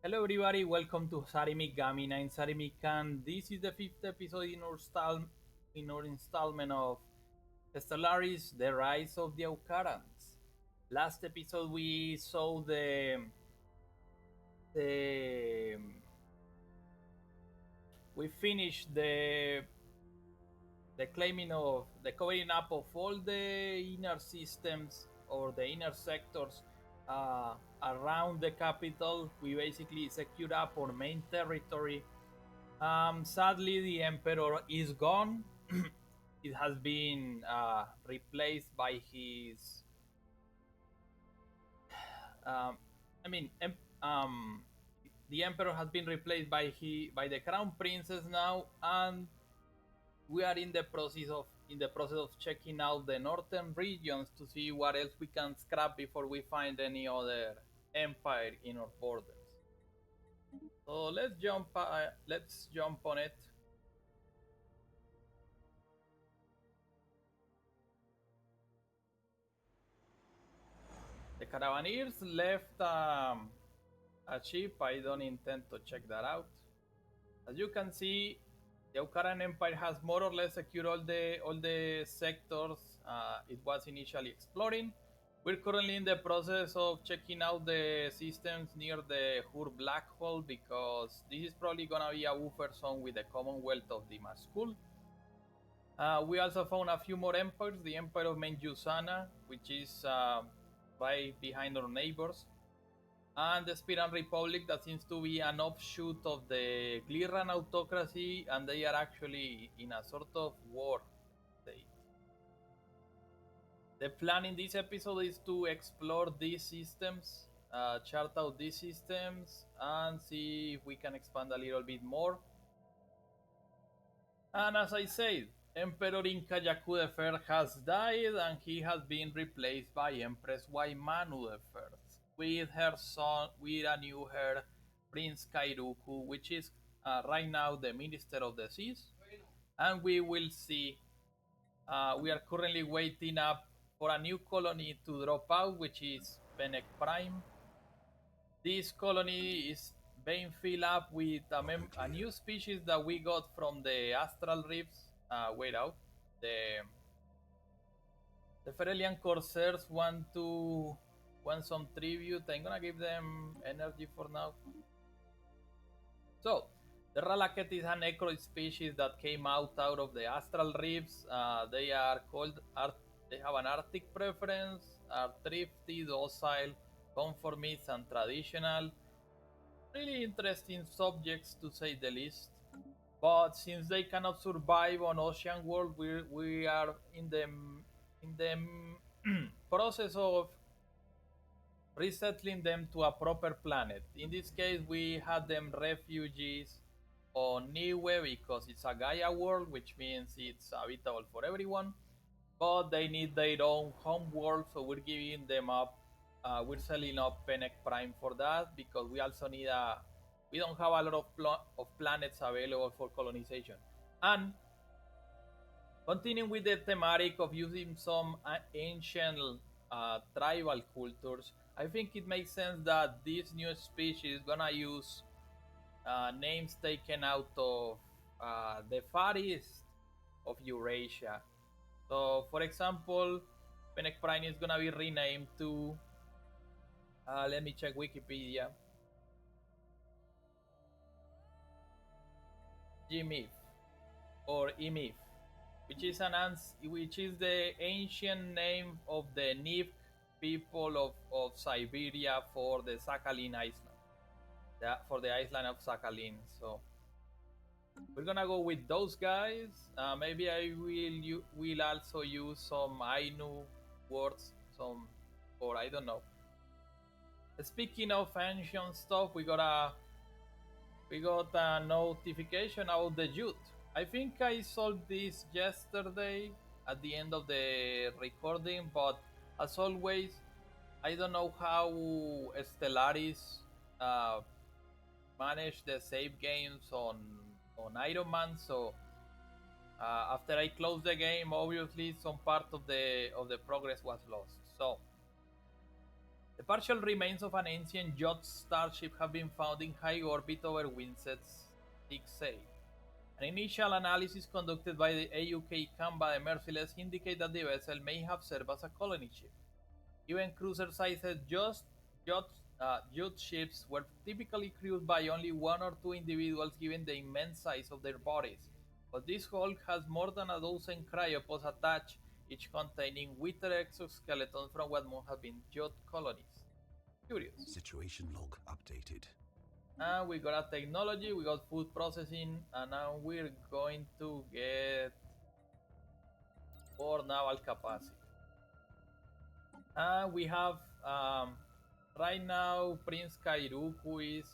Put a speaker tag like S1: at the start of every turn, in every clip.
S1: Hello everybody, welcome to Sarimi Gamina in Sarimi-kan. This is the fifth episode in our installment of Stellaris, The Rise of the Aukarans. Last episode we saw the we finished the claiming of the covering up of all the inner systems or the inner sectors uh, around the capital. We basically secured up our main territory. Sadly, the Emperor is gone. It has been replaced by his. Um, I mean, the Emperor has been replaced by the Crown Princess now, and we are in the process of checking out the northern regions to see what else we can scrap before we find any other empire in our borders. So let's jump on it. The Caravaneers left a ship. I don't intend to check that out. As you can see, the Aukaran Empire has more or less secured all the sectors it was initially exploring. We're currently in the process of checking out the systems near the Hur black hole because this is probably gonna be a buffer zone with the Commonwealth of the Maskul. We also found a few more empires, the Empire of Menjusana, which is right behind our neighbors, and the Spiran Republic, that seems to be an offshoot of the Gliran autocracy, and they are actually in a sort of war state. The plan in this episode is to explore these systems, chart out these systems, and see if we can expand a little bit more. And as I said, Emperor Incayaku I has died and he has been replaced by Empress Waimanu I with her son, with a new heir, Prince Kairuku, which is right now the Minister of the Seas. And we will see. We are currently waiting up for a new colony to drop out, which is Fennec Prime. This colony is being filled up with a new species that we got from the astral reefs. Wait out. The Ferelian Corsairs want some tribute. I'm gonna give them energy for now. So, the Ralaket is an necroid species that came out of the astral reefs. They are called they have an Arctic preference, are thrifty, docile, conformist, and traditional. Really interesting subjects to say the least. But since they cannot survive on ocean world, we are in the process of resettling them to a proper planet. In this case, we had them refugees on Niue because it's a Gaia world, which means it's habitable for everyone. But they need their own home world, so we're giving them up. We're selling up Fennec Prime for that because we also need a. We don't have a lot of planets available for colonization. And continuing with the thematic of using some ancient tribal cultures, I think it makes sense that this new species is gonna use names taken out of the Far East of Eurasia. So, for example, Fennec Prime is gonna be renamed to. Let me check Wikipedia. Jimif or Imif, which is the ancient name of the Nivk people of Siberia for the Sakhalin Island, for the island of Sakhalin. So we're gonna go with those guys. Maybe will also use some Ainu words, some, or I don't know. Speaking of ancient stuff, we got a notification about the youth. I think I solved this yesterday at the end of the recording, but as always, I don't know how Stellaris uh, manage the save games on Iron Man. So after I closed the game, obviously some part of the progress was lost. So The partial remains of an ancient yacht starship have been found in high orbit over Winset's 6A. An initial analysis conducted by the AUK Canva the Merciless indicate that the vessel may have served as a colony ship. Even cruiser-sized yacht ships were typically crewed by only one or two individuals given the immense size of their bodies, but this hulk has more than a dozen cryopods attached, each containing withered exoskeletons from what must have been yacht colonies. Curious.
S2: Situation log updated.
S1: And we got a technology, we got food processing, and now we're going to get more naval capacity. And we have right now Prince Kairuku is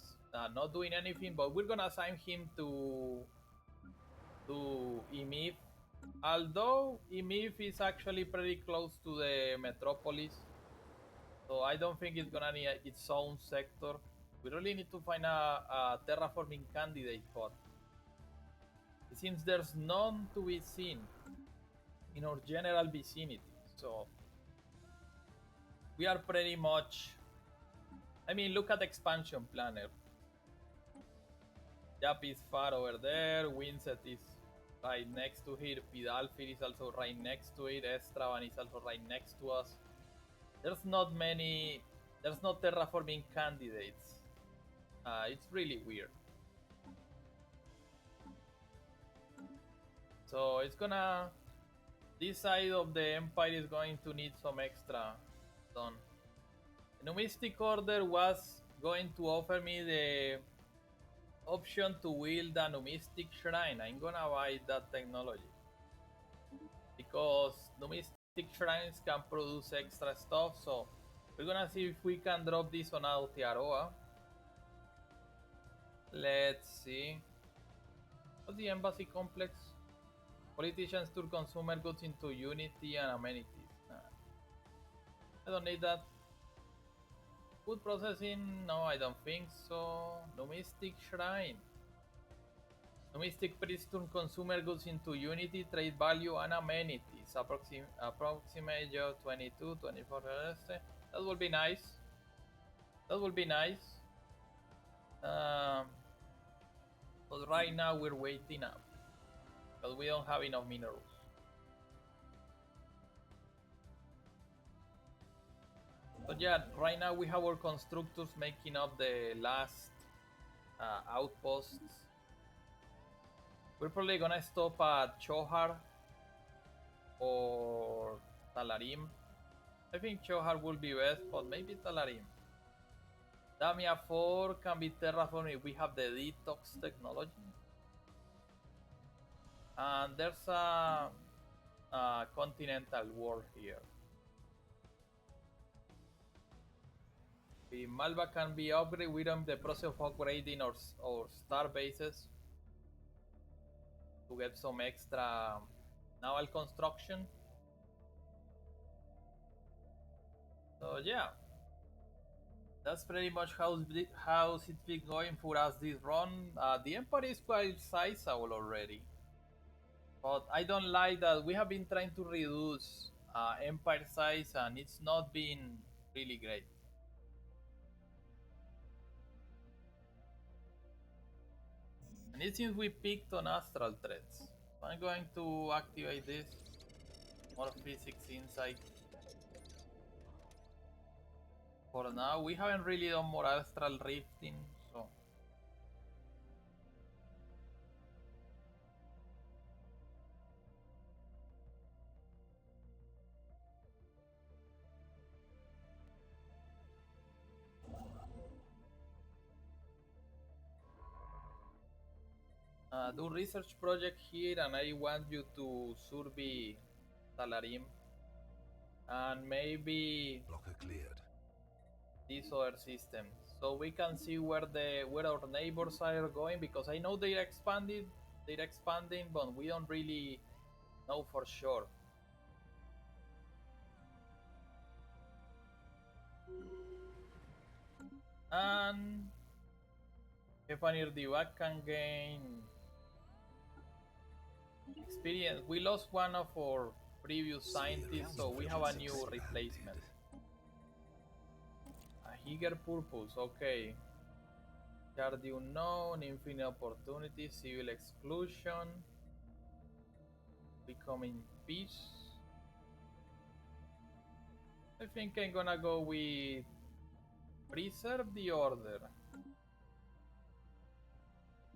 S1: not doing anything, but we're gonna assign him to Emif. Although Emif is actually pretty close to the metropolis, so I don't think it's gonna need its own sector. We really need to find a terraforming candidate, but it seems there's none to be seen in our general vicinity. So we are pretty much. I mean, look at the expansion planet. Yap is far over there. Winset is right next to it. Pidalfir is also right next to it. Estravan is also right next to us. There's not many. There's no terraforming candidates. It's really weird. So it's gonna. This side of the empire is going to need some extra done. The Numistic Order was going to offer me the option to wield a Numistic Shrine. I'm gonna buy that technology because Numistic Shrines can produce extra stuff. So we're gonna see if we can drop this on Aotearoa. Let's see. What's the embassy complex? Politicians turn consumer goods into unity and amenities. I don't need that. Food processing? No, I don't think so. Numistic Shrine. Numistic priest turn consumer goods into unity, trade value, and amenities. Approximate job 22, 24. That would be nice. That would be nice. But right now we're waiting up because we don't have enough minerals. But yeah, right now we have our constructors making up the last outposts. We're probably gonna stop at Chohar or Talarim. I think Chohar will be best, but maybe Talarim. Damia 4 can be terraformed if we have the detox technology. And there's a continental war here. The Malva can be upgraded. We're in the process of upgrading our star bases to get some extra naval construction. So yeah, that's pretty much how's it's been going for us this run. The Empire is quite sizable already, but I don't like that we have been trying to reduce Empire size and it's not been really great. And it seems we picked on astral threats. So I'm going to activate this. More physics insight. For now, we haven't really done more astral rifting, so. Do research project here, and I want you to survey Talarim and maybe
S2: Blocker cleared.
S1: these other systems, so we can see where our neighbors are going. Because I know they're expanding, but we don't really know for sure. And Stefanir Divac can gain experience. We lost one of our previous scientists, so we have a new replacement. Eager purpose, okay. Share the unknown, infinite opportunity, civil exclusion, becoming peace. I think I'm gonna go with preserve the order.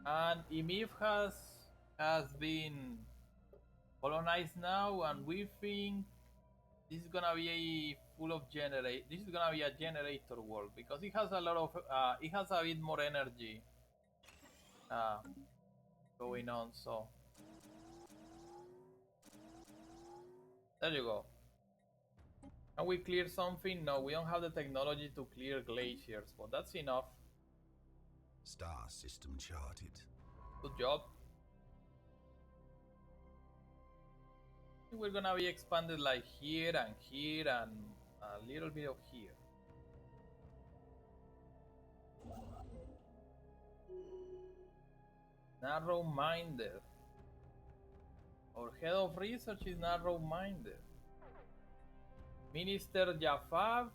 S1: And EMIF has been colonized now, and we think this is gonna be a full of generate. This is gonna be a generator world because it has a lot of it has a bit more energy uh, going on. So there you go. Can we clear something? No, we don't have the technology to clear glaciers, but that's enough.
S2: Star system charted.
S1: Good job. We're gonna be expanded like here and a little bit of here. Narrow-minded. Our head of research is narrow-minded. Minister Jafar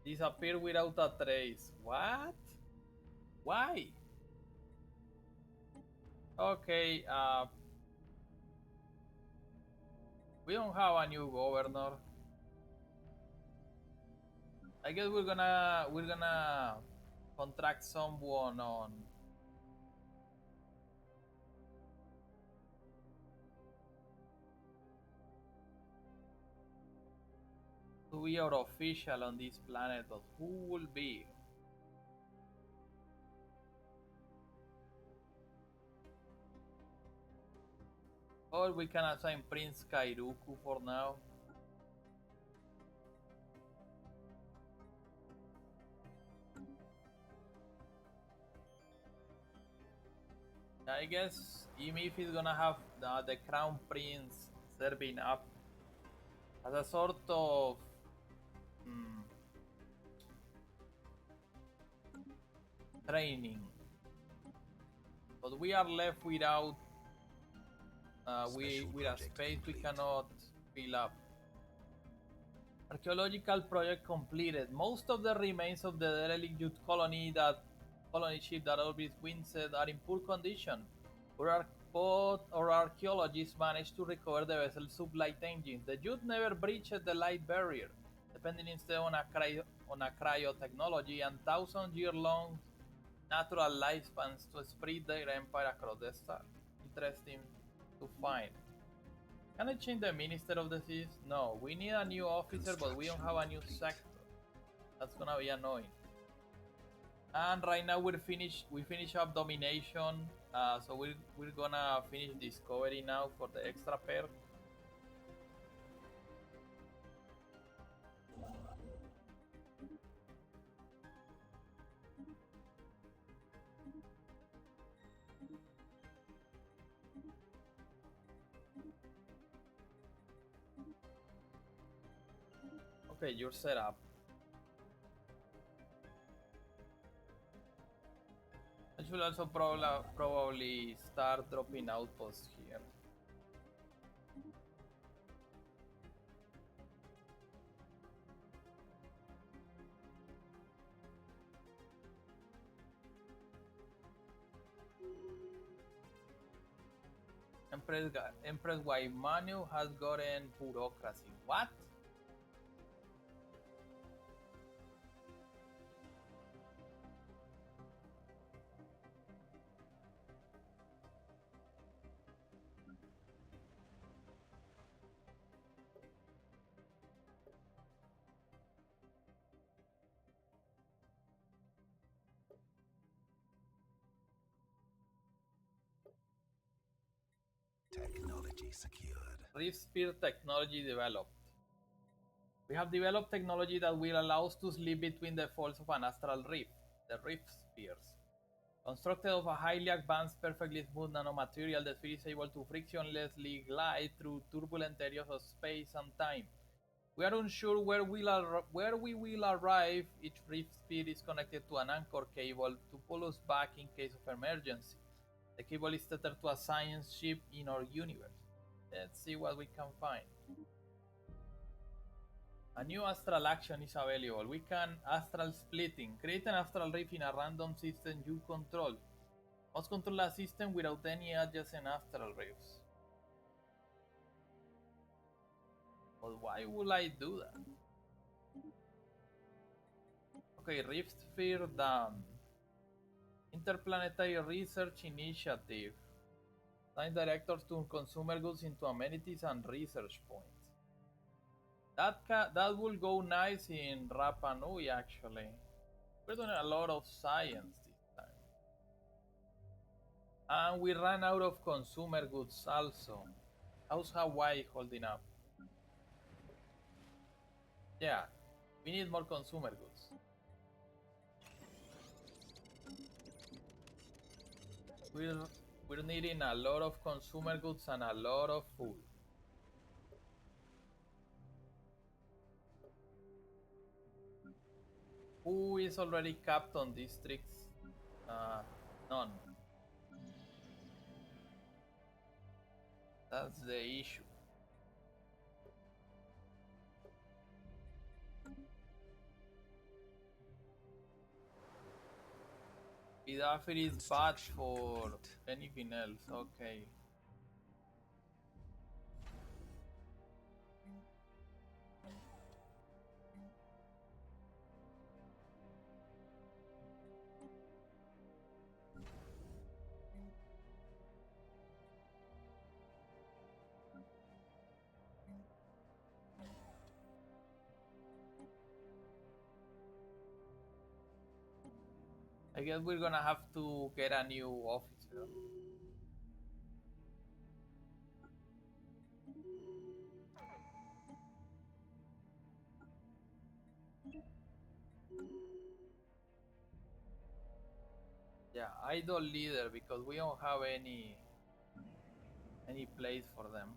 S1: disappeared without a trace. What? Why? Okay, we don't have a new governor. I guess we're gonna contract someone on to be our official on this planet, but who will be? Or we can assign Prince Kairuku for now. I guess Emif is gonna have the Crown Prince serving up as a sort of training. But we are left without with a space we cannot fill up. Archaeological project completed. Most of the remains of the derelict youth colony ship that orbits Windset are in poor condition. But our archaeologists managed to recover the vessel's sublight engines. The youth never breached the light barrier, depending instead on a cryo technology and thousand-year-long natural lifespans to spread their empire across the star. Interesting to find. Can I change the Minister of the Seas? No, we need a new officer, but we don't have a new sector. That's gonna be annoying. And right now we finish up domination, so we're gonna finish discovery now for the extra pair. Okay, you're set up. I should also probably start dropping outposts here. Empress Waimanu has gotten bureaucracy. What?
S2: Technology secured.
S1: Rift Spear technology developed. We have developed technology that will allow us to slip between the folds of an astral rift, the Rift Spears. Constructed of a highly advanced, perfectly smooth nanomaterial, the sphere is able to frictionlessly glide through turbulent areas of space and time. We are unsure where we will arrive. Each Rift Spear is connected to an anchor cable to pull us back in case of emergency. The cable is tethered to a science ship in our universe. Let's see what we can find. A new astral action is available. We can astral splitting. Create an astral rift in a random system you control. Must control a system without any adjacent astral rifts. But why would I do that? Okay, Rift Sphere done. Interplanetary Research Initiative. Assign directors to consumer goods into amenities and research points. That will go nice in Rapa Nui actually. We're doing a lot of science this time. And we ran out of consumer goods also. How's Hawaii holding up? Yeah, we need more consumer goods. We're needing a lot of consumer goods and a lot of food. Who is already capped on districts? None. That's the issue. Idafir is bad for
S2: complete.
S1: anything else. Okay. I guess we're gonna have to get a new officer. Yeah, idol leader because we don't have any place for them.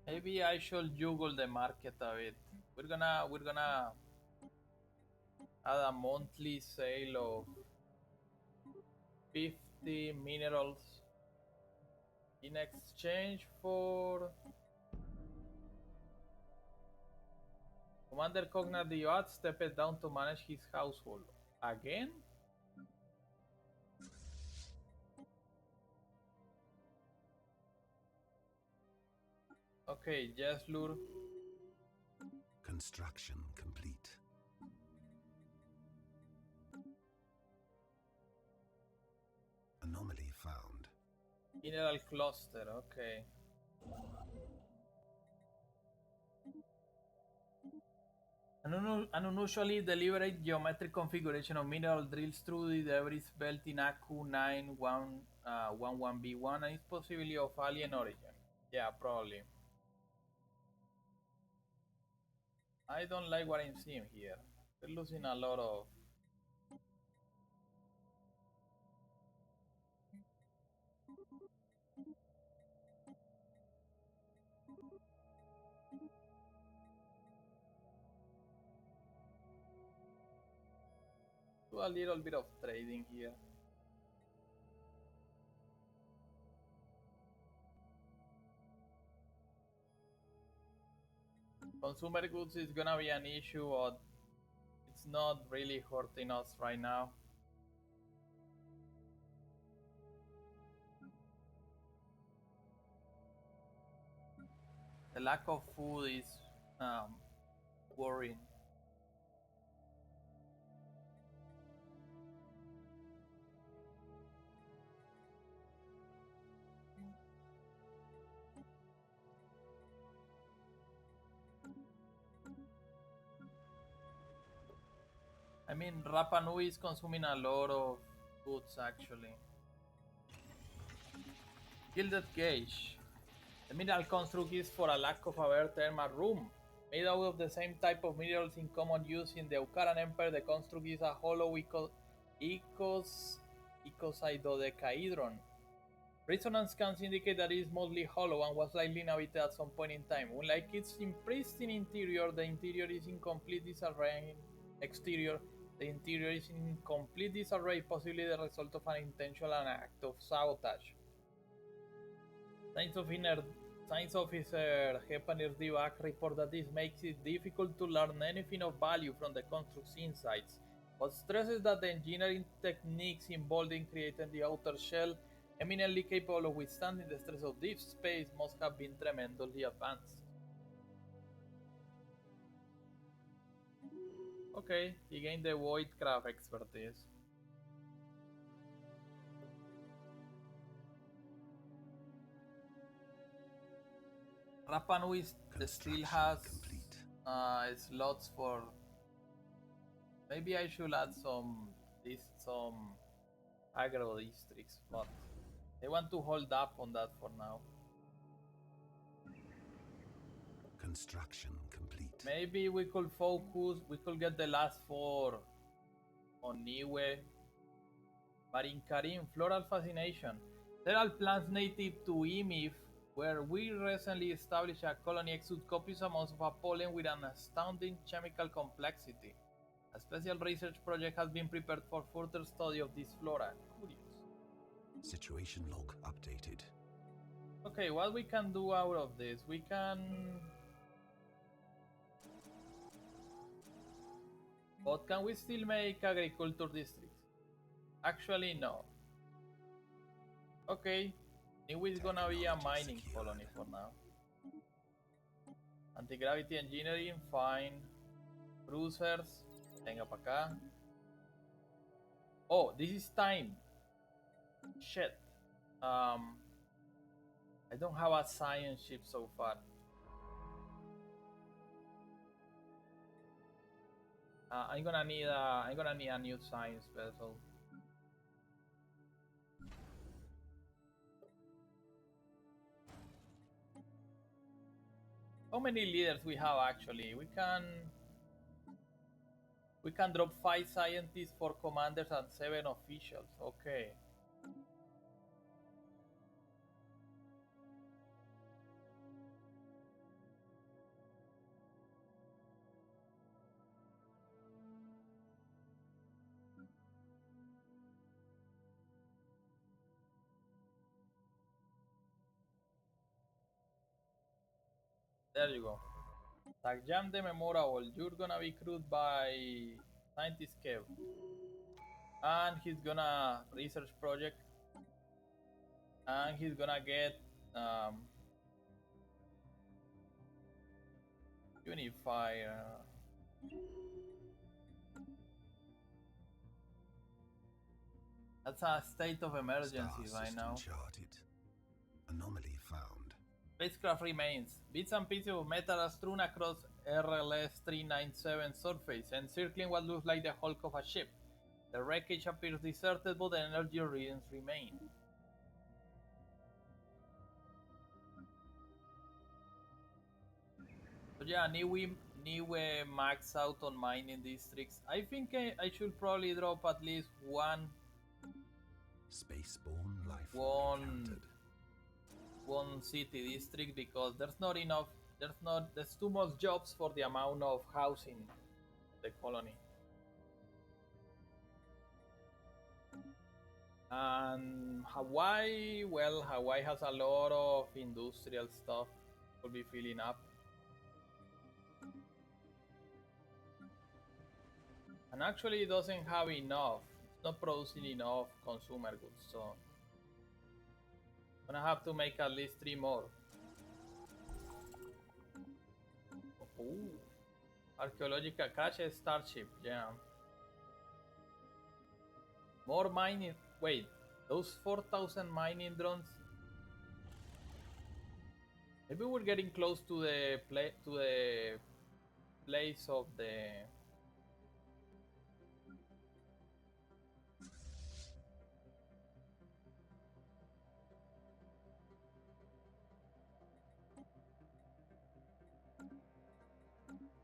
S1: Maybe I should juggle the market a bit. We're gonna add a monthly sale of 50 minerals in exchange for Commander Cogna Diot stepped down to manage his household. Again? Okay, yes, Lur.
S2: Construction complete. Anomaly found.
S1: Mineral cluster, okay. An unusually deliberate geometric configuration of mineral drills through the debris belt in Aku 9111B1 and is possibly of alien origin. Yeah, probably. I don't like what I'm seeing here. We're losing a lot of. Do a little bit of trading here. Consumer goods is gonna be an issue, but it's not really hurting us right now. The lack of food is worrying. I mean, Rapa Nui is consuming a lot of goods actually. Gilded Gauge. The mineral construct is for a lack of a better term a room. Made out of the same type of minerals in common use in the Aukaran Empire, the construct is a hollow icosidodecaedron. Resonance scans indicate that it is mostly hollow and was likely inhabited at some point in time. Unlike its pristine interior, the interior is incomplete disarranged exterior. The interior is in complete disarray, possibly the result of an intentional act of sabotage. Science officer, Science officer Hepanir Divak report that this makes it difficult to learn anything of value from the construct's insides, but stresses that the engineering techniques involved in creating the outer shell, eminently capable of withstanding the stress of deep space, must have been tremendously advanced. Okay, he gained the Voidcraft expertise. Rapa Nui still has
S2: complete.
S1: slots for. Maybe I should add some agro districts, but I want to hold up on that for now.
S2: Construction complete.
S1: Maybe we could focus. We could get the last four on Niue, Marinkarim, Floral Fascination. Several plants native to Emif, where we recently established a colony, exude copious amounts of a pollen with an astounding chemical complexity. A special research project has been prepared for further study of this flora. Curious.
S2: Situation log updated.
S1: Okay, what we can do out of this? We can. But can we still make agriculture districts? Actually, no. Okay, Niue is gonna be a mining colony for now. Anti-gravity engineering, fine. Cruisers, venga para acá. Oh, this is time. Shit. I don't have a science ship so far. I'm gonna need a new science vessel. How many leaders we have actually? We can drop 5 scientists for commanders and 7 officials. Okay. There you go. Tagjam the Memorable. You're gonna be crewed by Scientist Kev. And he's gonna research project. And he's gonna get Unifier. That's a state of emergency
S2: Star
S1: right now.
S2: system charted. Anomaly found.
S1: Spacecraft remains. Bits and pieces of metal are strewn across RLS 397 surface, encircling what looks like the hulk of a ship. The wreckage appears deserted, but the energy readings remain. So yeah, Niue max out on mining districts. I think I should probably drop at least one
S2: Spaceborne life
S1: One-
S2: encountered.
S1: one city district because there's not enough. There's too much jobs for the amount of housing in the colony. And Hawaii, well, Hawaii has a lot of industrial stuff. Will be filling up. And actually, it doesn't have enough. It's not producing enough consumer goods, so I'm gonna have to make at least 3 more. Ooh. Archaeological cache starship, yeah. More mining. Wait, those 4,000 mining drones. Maybe we're getting close to the place of the.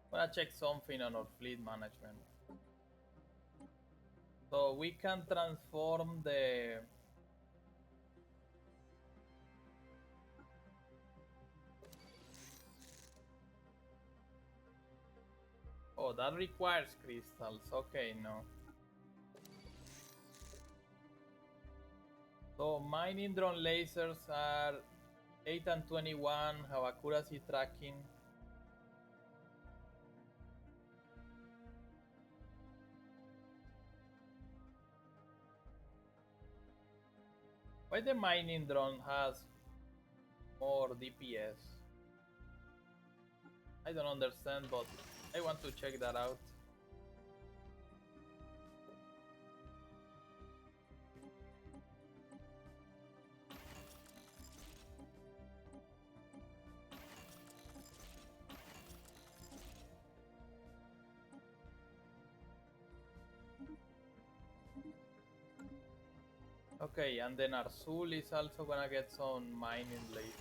S1: I'm gonna check something on our fleet management. So we can transform the. Oh, that requires crystals. Okay, no. So mining drone lasers are 8 and 21, have accuracy tracking. Why the mining drone has more DPS? I don't understand, but I want to check that out. Okay, and then Arzul is also gonna get some mining later.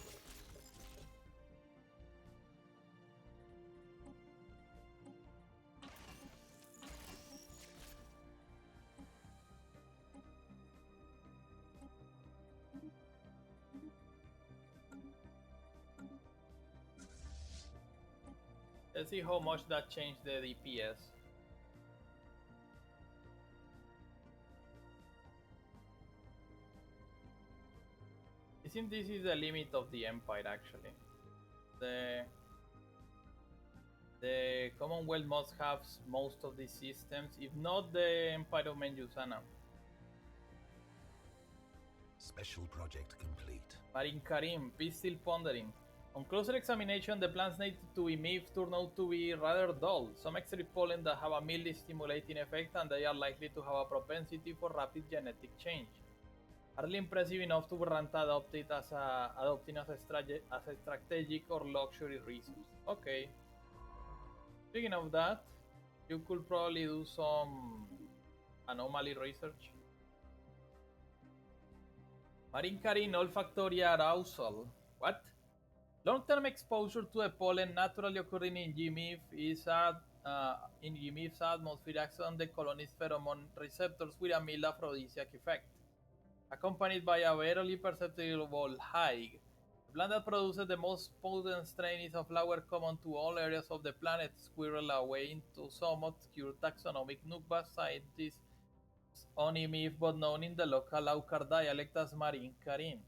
S1: Let's see how much that changed the DPS. I think this is the limit of the Empire actually. The Commonwealth must have most of these systems, if not the Empire of Menjusana.
S2: Special project complete.
S1: Marin Karim, peace still pondering. On closer examination, the plants native to EMIF turn out to be rather dull. Some extract pollen that have a mildly stimulating effect, and they are likely to have a propensity for rapid genetic change. Hardly impressive enough to warrant adopting as a strategic or luxury resource. Okay. Speaking of that, you could probably do some anomaly research. Marine Karin olfactory arousal. What? Long-term exposure to a pollen naturally occurring in GMIF's atmosphere acts on the colony's pheromone receptors with a mild aphrodisiac effect, accompanied by a barely perceptible high. The plant that produces the most potent strain is a flower common to all areas of the planet, squirreled away into some obscure taxonomic nook by scientists on EMIF, but known in the local Aukar dialect as Marine Karin.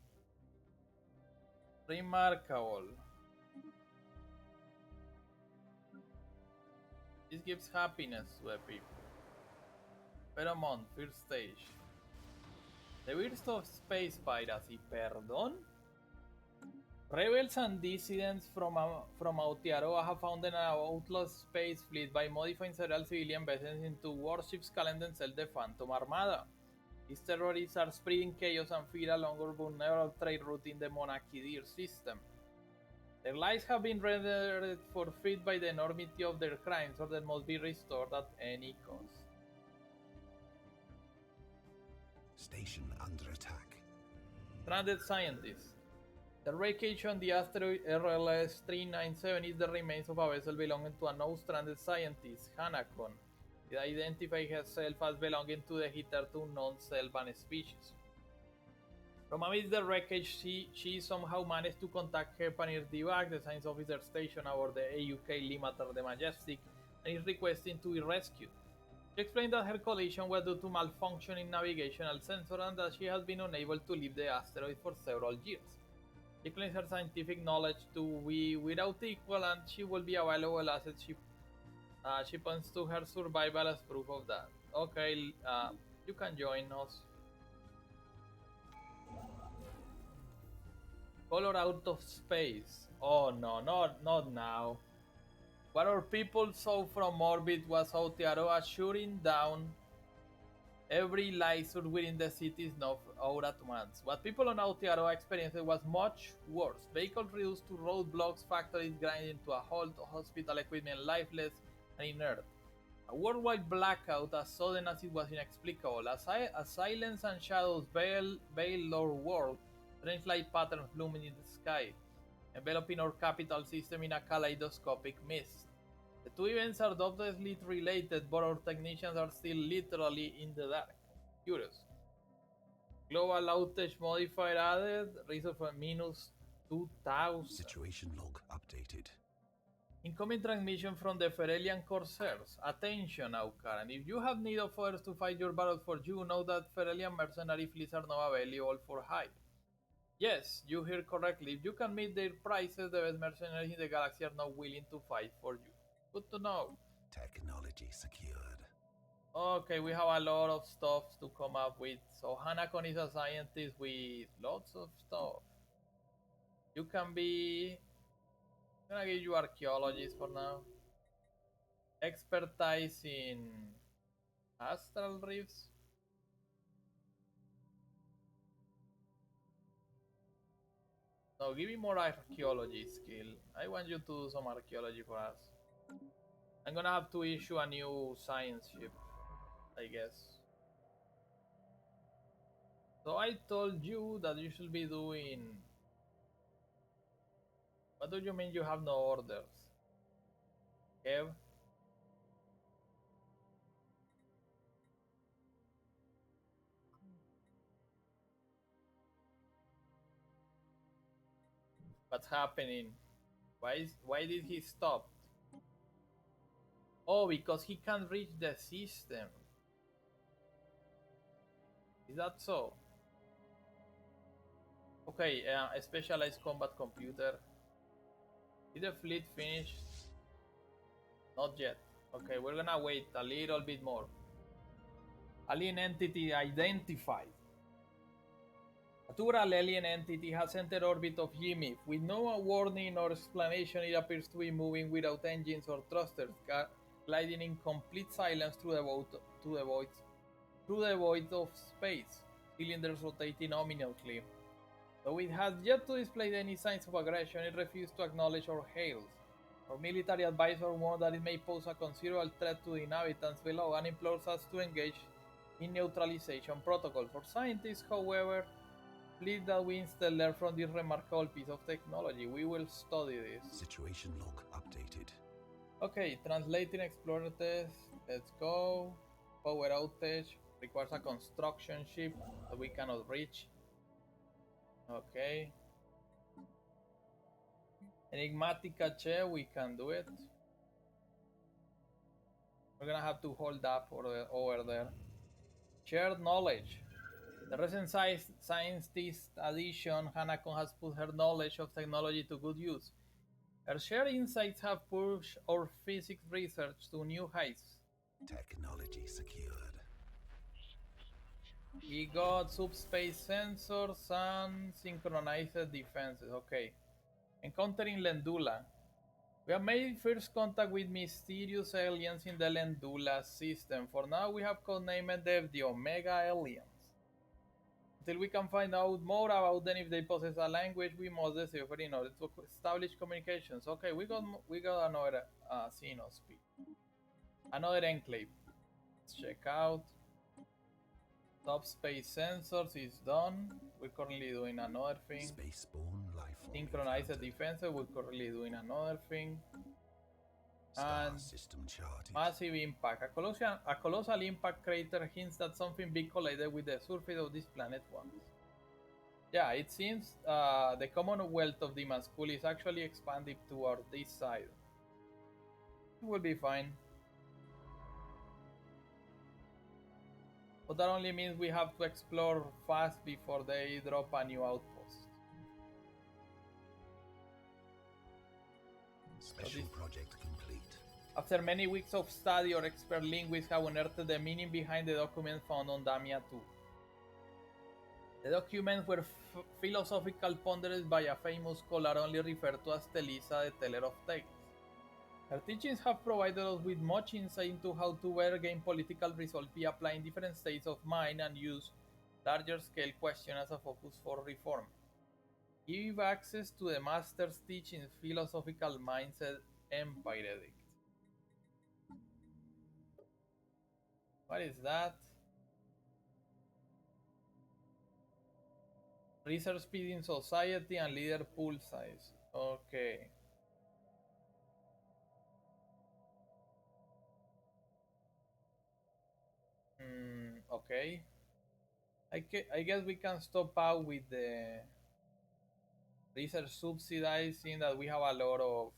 S1: Remarkable. This gives happiness to the people. Pheromone, first stage. The Burst of Space Piracy, perdón? Rebels and dissidents from Aotearoa have founded an outlaw space fleet by modifying several civilian vessels into warships calling themselves the Phantom Armada. These terrorists are spreading chaos and fear along our vulnerable trade route in the Monakidir system. Their lives have been rendered forfeit by the enormity of their crimes, or they must be restored at any cost.
S2: Station under attack.
S1: Stranded scientists. The wreckage on the asteroid RLS 397 is the remains of a vessel belonging to a now stranded scientist, Hanakon. It identifies herself as belonging to the hitherto known Selvan species. From amidst the wreckage, she somehow managed to contact Hepanir Divak, the science officer stationed aboard the AUK Limatar the Majestic, and is requesting to be rescued. She explained that her collision was due to malfunctioning navigational sensor and that she has been unable to leave the asteroid for several years. She claims her scientific knowledge to be without equal, and she will be a valuable asset. She points to her survival as proof of that. Okay, you can join us. Color out of space. Oh no, not now. What our people saw from orbit was Aotearoa shooting down every laser within the city's north all at once. What people on Aotearoa experienced was much worse. Vehicles reduced to roadblocks, factories grinding to a halt, hospital equipment lifeless and inert. A worldwide blackout as sudden as it was inexplicable. As silence and shadows veiled our world, strange light patterns looming in the sky, enveloping our capital system in a kaleidoscopic mist. The two events are obviously related, but our technicians are still literally in the dark. Curious. Global outage modifier added, reason for minus 2000.
S2: Situation log updated.
S1: Incoming transmission from the Ferelian Corsairs. Attention, Aukaran. If you have need of others to fight your battle for you, know that Ferelian mercenary fleets are now available for hire. Yes, you hear correctly. If you can meet their prices, the best mercenaries in the galaxy are now willing to fight for you. Good to know.
S2: Technology secured.
S1: Okay, we have a lot of stuff to come up with. So Hanakon is a scientist with lots of stuff. You can be. I'm gonna give you archaeologist for now. Expertise in astral reefs. No, give me more archaeology skill. I want you to do some archaeology for us. I'm gonna have to issue a new science ship, I guess. So I told you that you should be doing. What do you mean you have no orders? Kev? What's happening? Why did he stop? Oh, because he can't reach the system. Is that so? Okay, a specialized combat computer. Is the fleet finished? Not yet. Okay, we're gonna wait a little bit more. Alien entity identified. A natural alien entity has entered orbit of Yimif. With no warning or explanation, it appears to be moving without engines or thrusters, gliding in complete silence through the void of space. Cylinders rotating ominously. Though it has yet to display any signs of aggression, it refused to acknowledge our hails. Our military advisor warned that it may pose a considerable threat to the inhabitants below and implores us to engage in neutralization protocol. For scientists, however, please that we instead learn from this remarkable piece of technology. We will study this.
S2: Situation log updated.
S1: Okay, translating explorer test. Let's go. Power outage. Requires a construction ship that we cannot reach. Okay. Enigmatica che, we can do it. We're gonna have to hold up over there. Shared knowledge. The recent scientist addition, Hanakon has put her knowledge of technology to good use. Her shared insights have pushed our physics research to new heights.
S2: Technology secured.
S1: We got subspace sensors and synchronized defenses. Okay. Encountering Lendula. We have made first contact with mysterious aliens in the Lendula system. For now, we have codenamed them the Omega Aliens. Until we can find out more about them, if they possess a language, we must decipher in order to establish communications. Okay, we got another Xenospeed. Another enclave. Let's check out. Subspace sensors is done. We're currently doing another thing.
S2: Spaceborne life form
S1: Synchronized
S2: encountered.
S1: defenses, we're currently doing another thing.
S2: Star
S1: And
S2: system charted.
S1: massive impact. A colossal impact crater hints that something big collided with the surface of this planet once. Yeah, it seems the Commonwealth of the Mascul is actually expanding toward this side. It will be fine. But that only means we have to explore fast before they drop a new outpost.
S2: Special project complete.
S1: After many weeks of study, our expert linguists have unearthed the meaning behind the document found on Damia 2. The documents were philosophical ponderings by a famous scholar only referred to as Telisa, the teller of tales. Her teachings have provided us with much insight into how to better gain political results by applying different states of mind and use larger-scale questions as a focus for reform. Give access to the master's teachings, philosophical mindset, Empire Edict. What is that? Research speed in society and leader pool size. Okay. Okay. I guess we can stop out with the research subsidizing that we have a lot of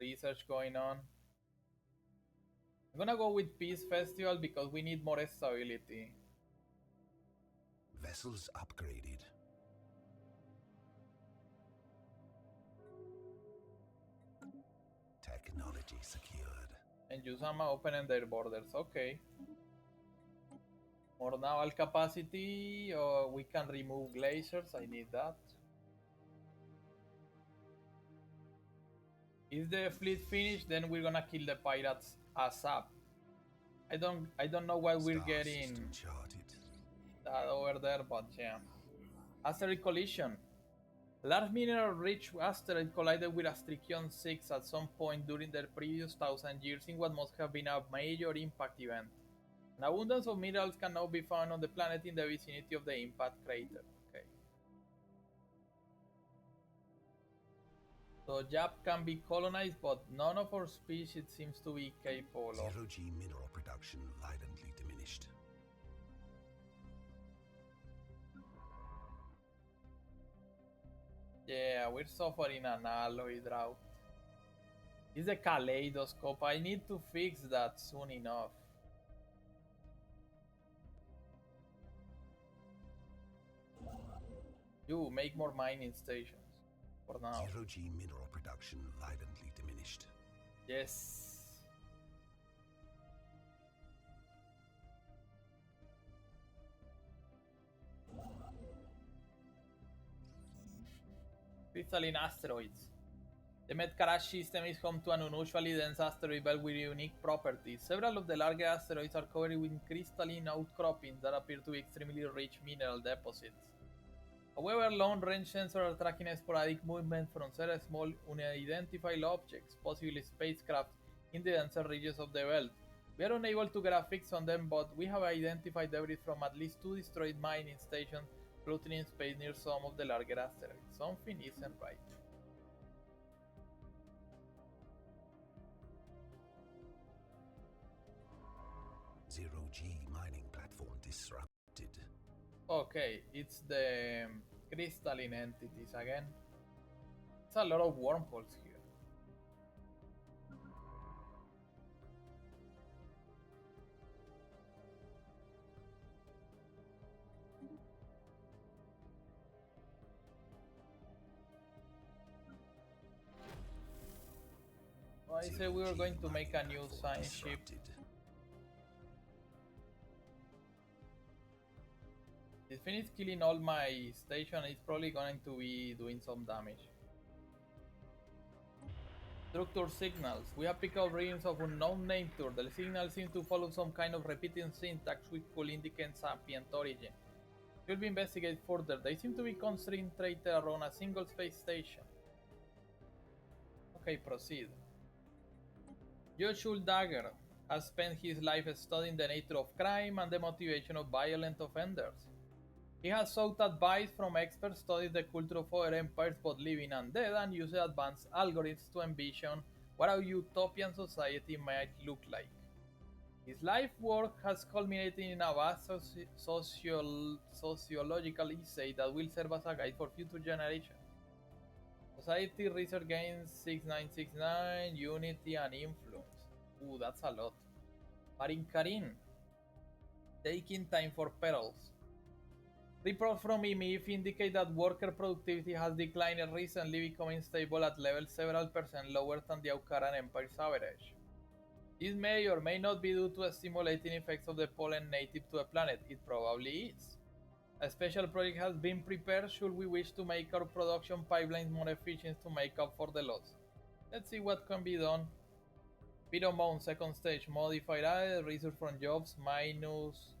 S1: research going on. I'm gonna go with Peace Festival because we need more stability.
S2: Vessels upgraded. Technology secured.
S1: And Yusama opening their borders. Okay. More naval capacity, or we can remove glaciers. I need that. Is the fleet finished? Then we're gonna kill the pirates ASAP. I don't know why we're
S2: Star
S1: getting
S2: system charted.
S1: that over there, but yeah. Asteroid collision. Large mineral-rich asteroid collided with Astrikion 6 at some point during the previous 1,000 years in what must have been a major impact event. An abundance of minerals can now be found on the planet in the vicinity of the impact crater. Okay. So Jap can be colonized, but none of our species seems to be capable of.
S2: Zero-G mineral production violently diminished.
S1: Yeah, we're suffering an alloy drought. It's a kaleidoscope. I need to fix that soon enough. You make more mining stations for now.
S2: Zero-G mineral production violently diminished.
S1: Yes. Crystalline asteroids. The Medkarash system is home to an unusually dense asteroid belt with unique properties. Several of the larger asteroids are covered with crystalline outcroppings that appear to be extremely rich mineral deposits. However, long-range sensors are tracking sporadic movement from several small, unidentified objects, possibly spacecraft, in the denser regions of the belt. We are unable to get a fix on them, but we have identified debris from at least 2 destroyed mining stations floating in space near some of the larger asteroids. Something isn't right.
S2: Zero-G mining platform disrupted.
S1: Okay, it's the crystalline entities again. It's a lot of wormholes here. I said we were going to make a new science ship. If it finishes killing all my station, it's probably going to be doing some damage. Structure signals. We have picked up readings of unknown nature. The signals seem to follow some kind of repeating syntax which could indicate sapient origin. Should be investigated further. They seem to be concentrated around a single space station. Okay, proceed. Joshua Dagger has spent his life studying the nature of crime and the motivation of violent offenders. He has sought advice from experts, studied the culture of other empires both living and dead, and used advanced algorithms to envision what a utopian society might look like. His life work has culminated in a vast sociological essay that will serve as a guide for future generations. Society research gains 6969, unity and influence. Ooh, that's a lot. Karin, taking time for perils. Reports from EMIF indicate that worker productivity has declined recently, becoming stable at levels several percent lower than the Aukaran Empire's average. This may or may not be due to the stimulating effects of the pollen native to the planet. It probably is. A special project has been prepared should we wish to make our production pipelines more efficient to make up for the loss. Let's see what can be done. Pheromone second stage modified added research from jobs minus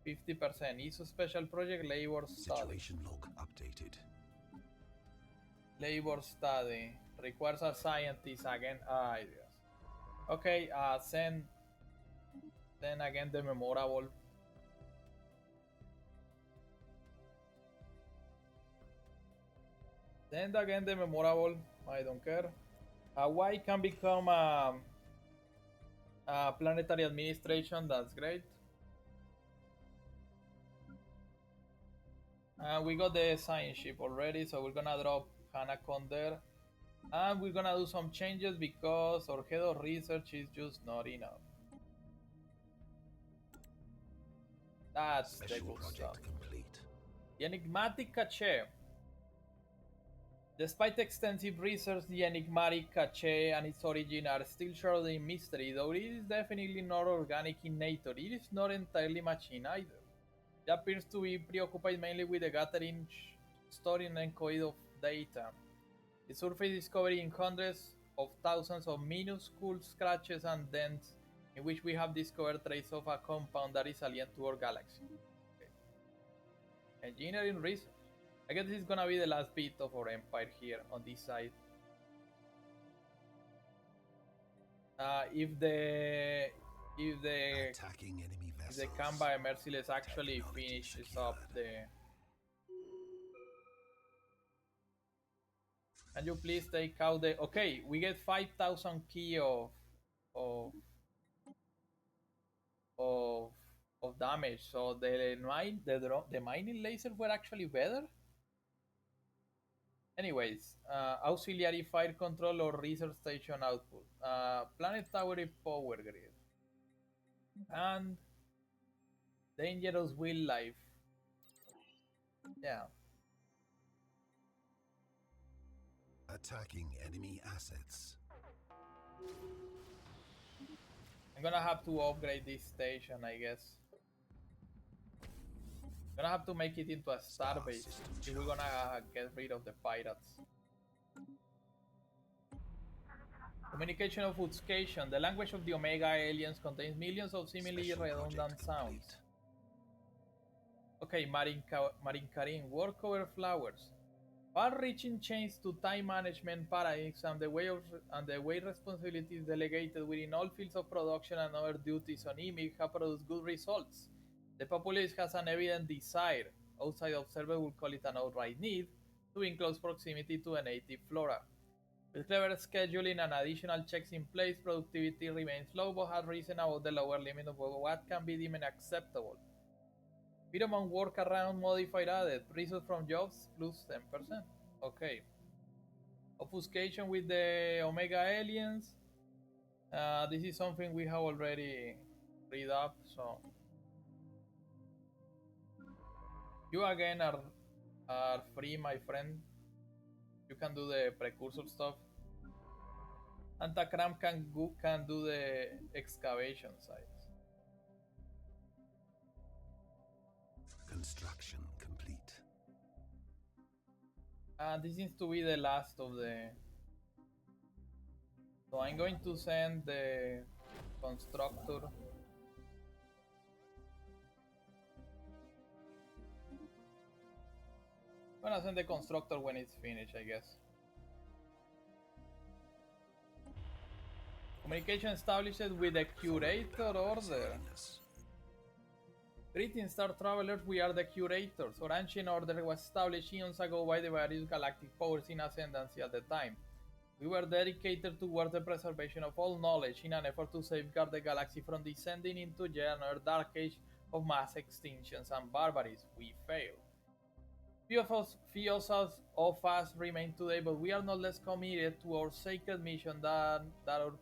S1: 50%. ISO special project labor study.
S2: Situation log updated.
S1: Labor study requires a scientist again. Ay, Dios. Okay, send then again the memorable. Send again the memorable. I don't care. Hawaii can become a planetary administration. That's great. We got the science ship already, so we're gonna drop Hanakon there. And we're gonna do some changes because our head of research is just not enough. That's the
S2: Special
S1: good stuff.
S2: project complete.
S1: The enigmatic cache. Despite extensive research, the enigmatic cache and its origin are still shrouded in mystery, though it is definitely not organic in nature. It is not entirely machine either. It appears to be preoccupied mainly with the gathering, storing, and coding of data. The surface discovery in hundreds of thousands of minuscule scratches and dents in which we have discovered traces of a compound that is alien to our galaxy. Okay. Engineering research. I guess this is gonna be the last bit of our empire here on this side. If the
S2: Attacking enemy
S1: if the
S2: vessels.
S1: Canva Merciless actually
S2: Technology
S1: finishes up
S2: secured.
S1: the. Can you please take out the? Okay, we get 5,000 key of of of damage. So the mining lasers were actually better. Anyways, auxiliary fire control or research station output, planetary power grid, and dangerous wildlife. Yeah,
S2: Attacking enemy assets.
S1: I'm gonna have to upgrade this station, I guess. Gonna have to make it into a starbase if we're gonna get rid of the pirates. Communication obfuscation. The language of the Omega aliens contains millions of seemingly
S2: Special
S1: redundant
S2: project
S1: sounds.
S2: complete.
S1: Okay, Marine Karim, work over flowers. Far-reaching change to time management paradigms and the way responsibility is delegated within all fields of production and other duties on IMIC have produced good results. The populace has an evident desire, outside observers would call it an outright need, to be in close proximity to a native flora. With clever scheduling and additional checks in place, productivity remains low but has risen above the lower limit of what can be deemed acceptable. Pheromone workaround modifier added. Resource from jobs plus 10%. Okay. Obfuscation with the Omega aliens. This is something we have already read up, so you again are free, my friend. You can do the precursor stuff. And Takram can do the excavation sites.
S2: Construction complete.
S1: This seems to be the last of the. So I'm going to send the constructor. I'm gonna send the constructor when it's finished, I guess. Communication established with the curator order. Greetings, Star Travelers, we are the curators. Our ancient order was established eons ago by the various galactic powers in ascendancy at the time. We were dedicated towards the preservation of all knowledge in an effort to safeguard the galaxy from descending into yet another dark age of mass extinctions and barbarism. We failed. Few of us remain today, but we are not less committed to our sacred mission than our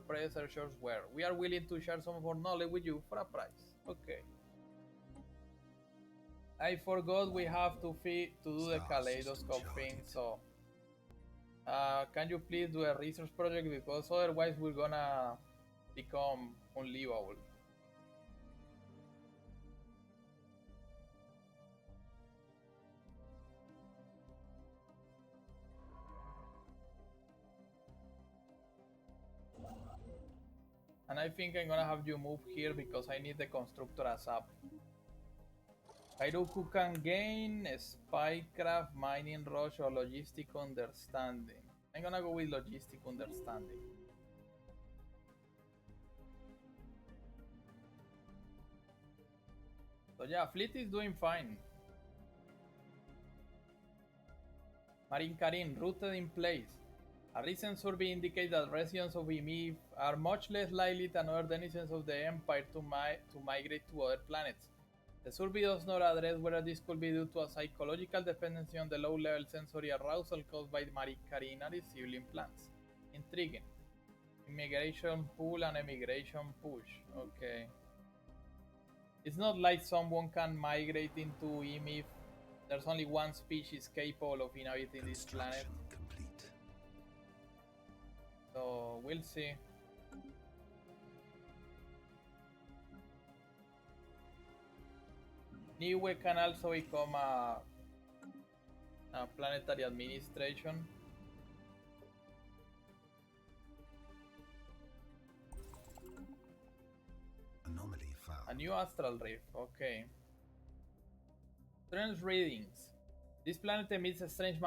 S1: predecessors were. We are willing to share some of our knowledge with you for a price. Okay. I forgot we have to do the kaleidoscope thing, so can you please do a research project because otherwise we're gonna become unlivable. And I think I'm gonna have you move here because I need the constructor as up. Kairoku can gain spycraft, mining rush, or logistic understanding. I'm gonna go with logistic understanding. So yeah, fleet is doing fine. Marine Karin rooted in place. A recent survey indicates that residents of EMIF are much less likely than other denizens of the Empire to migrate to other planets. The survey does not address whether this could be due to a psychological dependency on the low-level sensory arousal caused by Maricarina's sibling plants. Intriguing. Immigration pull and emigration push. Okay. It's not like someone can migrate into EMIF. There's only one species capable of inhabiting this planet.
S2: Construction complete.
S1: So we'll see. Niue can also become a planetary administration.
S2: Anomaly
S1: A
S2: found.
S1: new astral rift, okay. Strange readings. This planet emits strange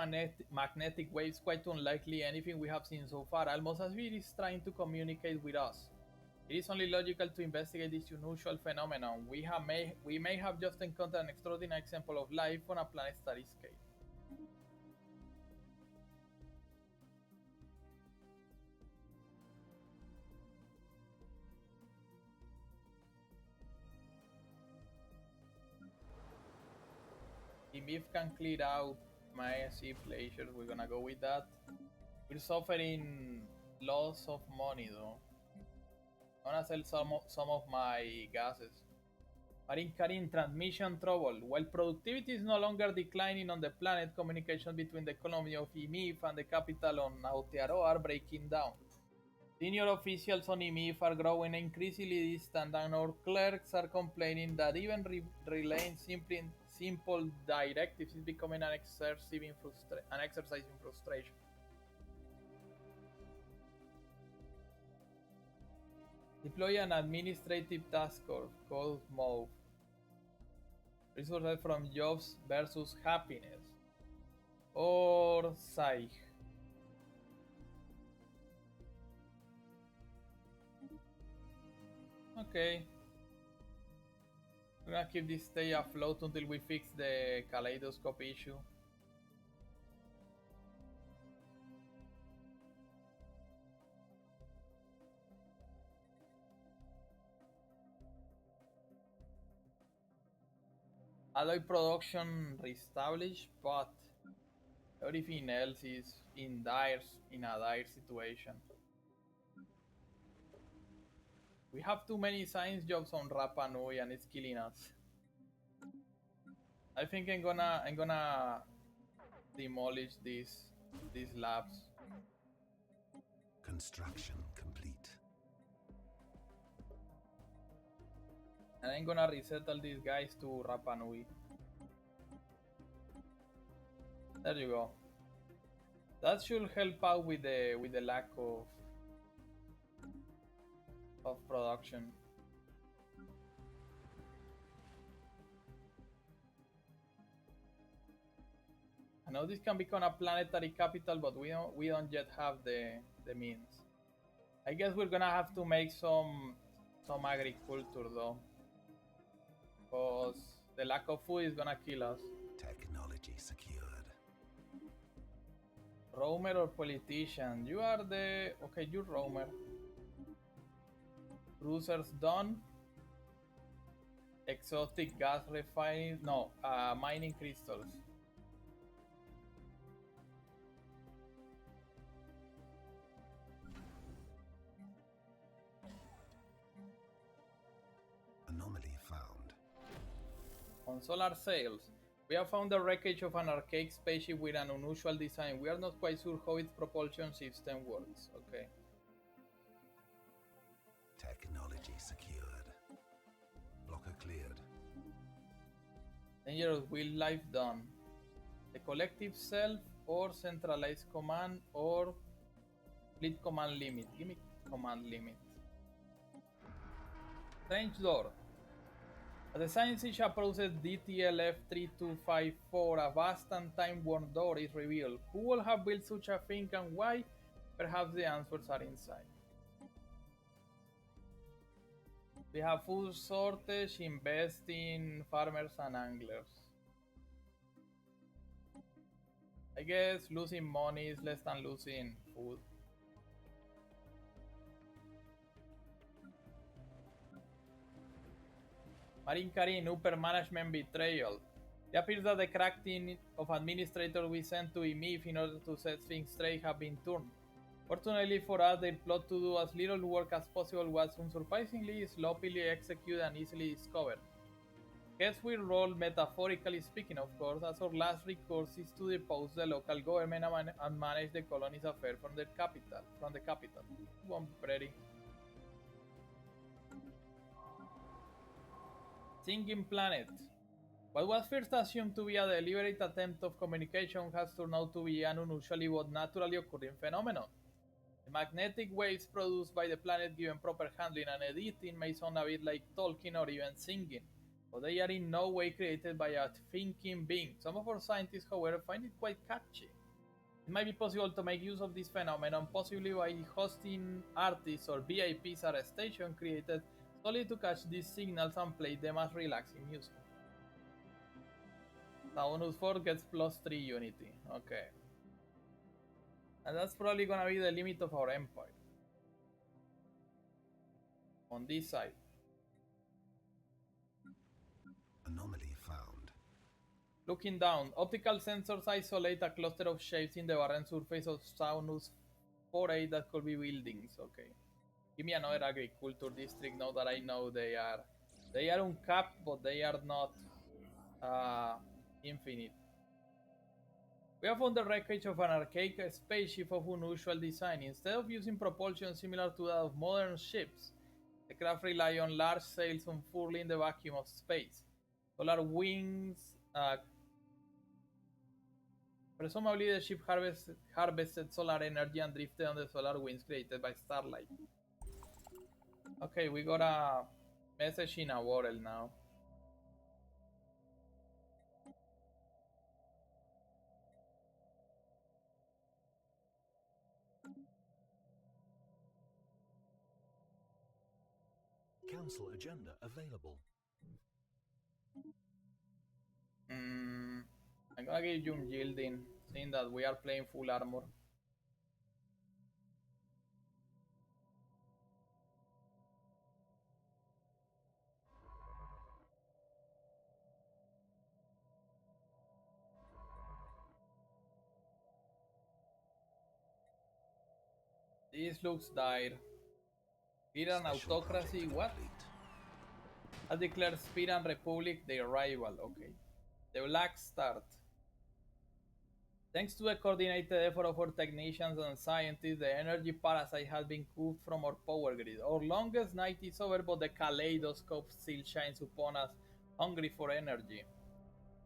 S1: magnetic waves, quite unlikely anything we have seen so far, almost as if it is trying to communicate with us. It is only logical to investigate this unusual phenomenon. We may have just encountered an extraordinary example of life on a planetary scale. The myth can clear out massive glaciers. We're gonna go with that. We're suffering loss of money though. I'm gonna sell some of my gases. Aukaran transmission trouble. While productivity is no longer declining on the planet, communication between the economy of EMIF and the capital on Aotearoa are breaking down. Senior officials on EMIF are growing increasingly distant, and our clerks are complaining that even relaying simple directives is becoming an exercise in frustration. Deploy an administrative task force called MOVE. Resources from jobs versus happiness. Or psych. Okay. We're gonna keep this stay afloat until we fix the kaleidoscope issue. Alloy production reestablished, but everything else is in a dire situation. We have too many science jobs on Rapa Nui and it's killing us. I think I'm gonna demolish these labs.
S2: Construction complete.
S1: And I'm gonna resettle these guys to Rapa Nui. There you go. That should help out with the lack of production. I know this can become a planetary capital, but we don't yet have the means. I guess we're gonna have to make some agriculture though, because the lack of food is gonna kill us.
S2: Technology secured.
S1: Roamer or politician? You are the okay. You're roamer. Cruisers done. Exotic gas refining. No, mining crystals.
S2: Anomaly found.
S1: On solar sails, we have found the wreckage of an archaic spaceship with an unusual design. We are not quite sure how its propulsion system works. Okay.
S2: Technology secured. Blocker cleared.
S1: Dangerous wildlife done. The collective self or centralized command or split command limit. Give me command limit. Strange door. As the science age approaches DTLF 3254, a vast and time-worn door is revealed. Who will have built such a thing and why? Perhaps the answers are inside. We have food shortage, invest in farmers and anglers. I guess losing money is less than losing food. Marine Karin, Upper Management Betrayal. It appears that the crack team of administrators we sent to EMIF in order to set things straight have been turned. Fortunately for us, their plot to do as little work as possible was unsurprisingly sloppily executed and easily discovered. Guess we roll, metaphorically speaking, of course, as our last recourse is to depose the local government and manage the colony's affairs from the capital. One pretty. Singing Planet. What was first assumed to be a deliberate attempt of communication has turned out to be an unusually but naturally occurring phenomenon. The magnetic waves produced by the planet, given proper handling and editing, may sound a bit like talking or even singing, but they are in no way created by a thinking being. Some of our scientists, however, find it quite catchy. It might be possible to make use of this phenomenon, possibly by hosting artists or VIPs at a station created solely to catch these signals and play them as relaxing music. Bonus 4 gets +3 unity. Okay. And that's probably gonna be the limit of our empire. On this side.
S2: Anomaly found.
S1: Looking down, optical sensors isolate a cluster of shapes in the barren surface of Saunus 4A that could be buildings. Okay. Give me another agriculture district now that I know they are uncapped, but they are not infinite. We have found the wreckage of an archaic spaceship of unusual design. Instead of using propulsion similar to that of modern ships, the craft rely on large sails unfurling the vacuum of space. Solar wings. Presumably the ship harvested solar energy and drifted on the solar winds created by starlight. Okay, we got a message in a world now.
S3: Council agenda available.
S1: I'm gonna give you yielding, seeing that we are playing full armor. This looks dire. Spear and
S2: Special
S1: autocracy,
S2: project
S1: what?
S2: complete.
S1: Has declared Spear and Republic their rival, okay. The Black Start. Thanks to the coordinated effort of our technicians and scientists, the energy parasite has been cut from our power grid. Our longest night is over, but the kaleidoscope still shines upon us, hungry for energy.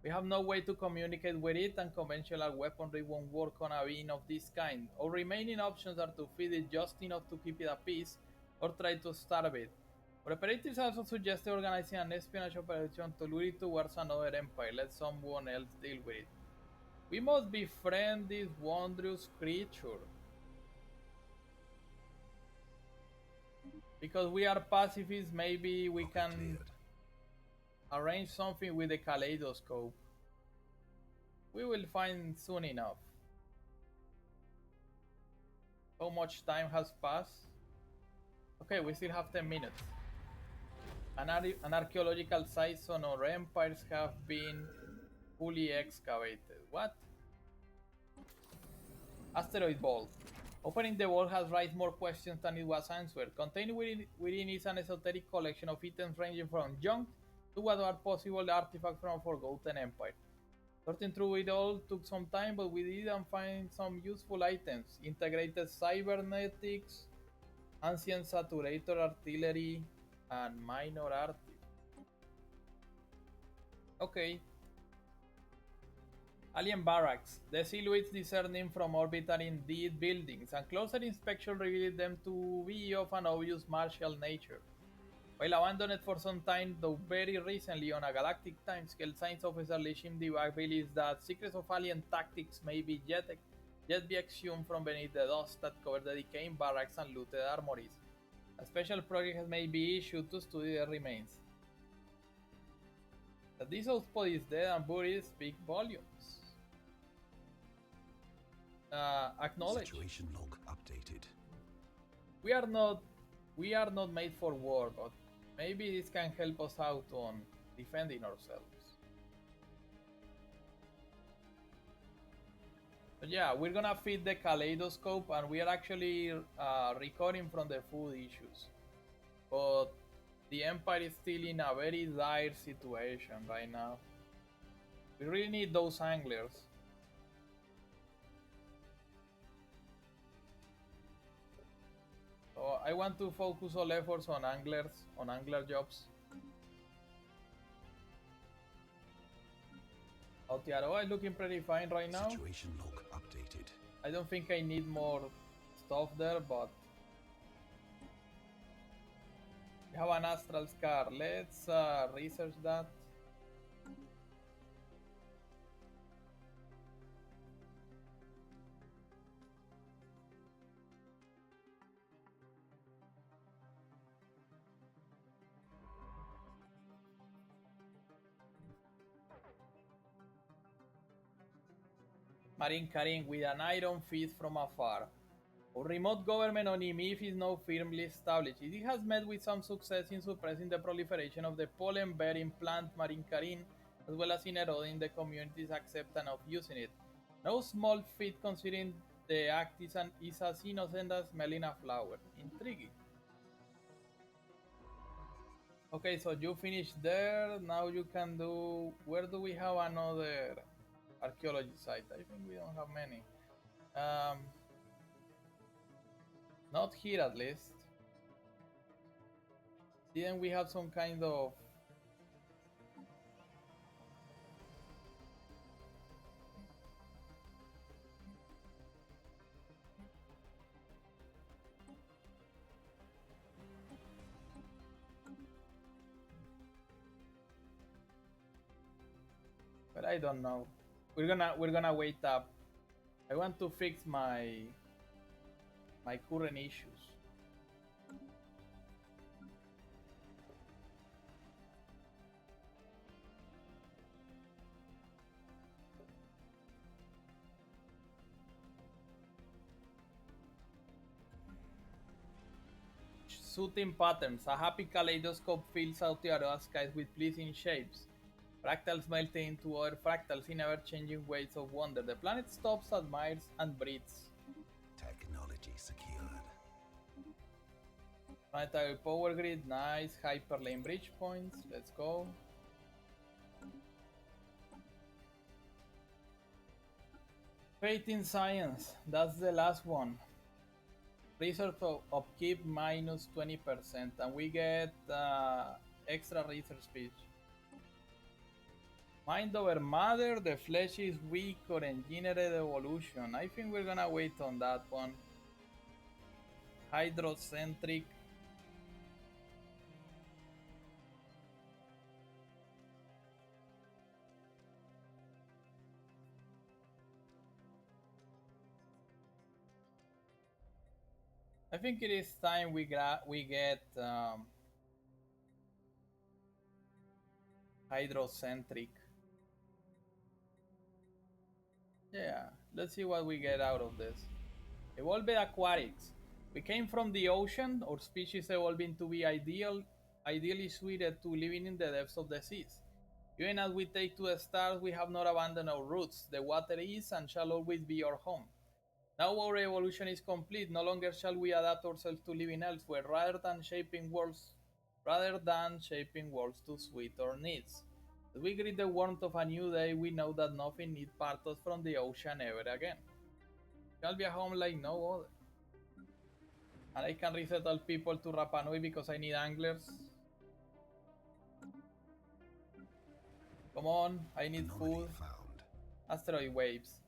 S1: We have no way to communicate with it, and conventional weaponry won't work on a being of this kind. Our remaining options are to feed it just enough to keep it at peace, or try to starve it. Our operatives also suggested organizing an espionage operation to lure it towards another empire. Let someone else deal with it. We must befriend this wondrous creature. Because we are pacifists, maybe we
S2: Copy
S1: can
S2: cleared.
S1: arrange something with the kaleidoscope. We will find soon enough. How much time has passed? Okay, we still have 10 minutes. An archaeological sites on our empires have been fully excavated. What? Asteroid Vault. Opening the vault has raised more questions than it was answered. Contained within is an esoteric collection of items ranging from junk to what are possible artifacts from a forgotten empire. Sorting through it all took some time, but we did find some useful items. Integrated cybernetics, ancient saturator artillery, and minor artifacts. Okay. Alien barracks. The silhouettes discerning from orbit are indeed buildings, and closer inspection revealed them to be of an obvious martial nature. While abandoned for some time, though very recently on a galactic timescale, science officer Lishim Divak believes that secrets of alien tactics may be yet be exhumed from beneath the dust that covered the decaying barracks and looted armories. A special project may be issued to study the remains. That this outpost is dead and buried speak volumes. Acknowledge.
S2: Situation log updated.
S1: We are not made for war, but Maybe this can help us out on defending ourselves. But yeah, we're gonna feed the kaleidoscope, and we are actually recording from the food issues. But the Empire is still in a very dire situation right now. We really need those anglers. So I want to focus all efforts on anglers, on angler jobs. Aotearoa is looking pretty fine right now.
S2: Situation log updated.
S1: I don't think I need more stuff there, but we have an astral scar. Let's research that. Marine carrying with an iron fist from afar. Our remote government on EMIF is now firmly established. It has met with some success in suppressing the proliferation of the pollen-bearing plant marine carine, as well as in eroding the community's acceptance of using it. No small feat considering the act is as innocent as smelling a flower. Intriguing. Okay, so you finished there. Now you can do. Where do we have another archaeology site? I think we don't have many. Not here at least. Didn't we have some kind of... But I don't know. We're gonna wait up. I want to fix my current issues. Suiting patterns. A happy kaleidoscope fills out the Aroa skies with pleasing shapes. Fractals melting into other fractals in ever-changing ways of wonder. The planet stops, admires, and breathes.
S2: Technology secured.
S1: Planetary power grid, nice. Hyperlane bridge points, let's go. Faith in science, that's the last one. Research upkeep minus 20%, and we get extra research speech. Mind over matter, the flesh is weak or engineered evolution. I think we're gonna wait on that one. Hydrocentric. I think it is time we get hydrocentric. Yeah, let's see what we get out of this. Evolved aquatics. We came from the ocean, our species evolving to be ideally suited to living in the depths of the seas. Even as we take to the stars, we have not abandoned our roots. The water is and shall always be our home. Now our evolution is complete. No longer shall we adapt ourselves to living elsewhere, rather than shaping worlds to suit our needs. As we greet the warmth of a new day, we know that nothing need part us from the ocean ever again. Shall be a home like no other. And I can resettle people to Rapa Nui because I need anglers. Come on, I need
S2: Anomaly
S1: food.
S2: found.
S1: Asteroid waves.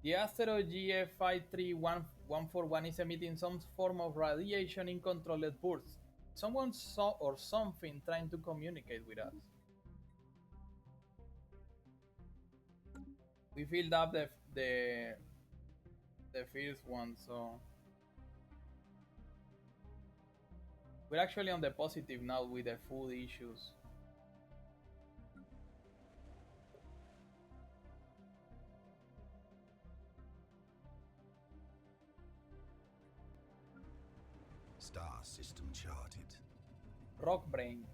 S1: The asteroid GF53141 is emitting some form of radiation in controlled bursts. Someone saw or something trying to communicate with us. We filled up the first one, so we're actually on the positive now with the food issues.
S2: Star system charted.
S1: Rock Brain.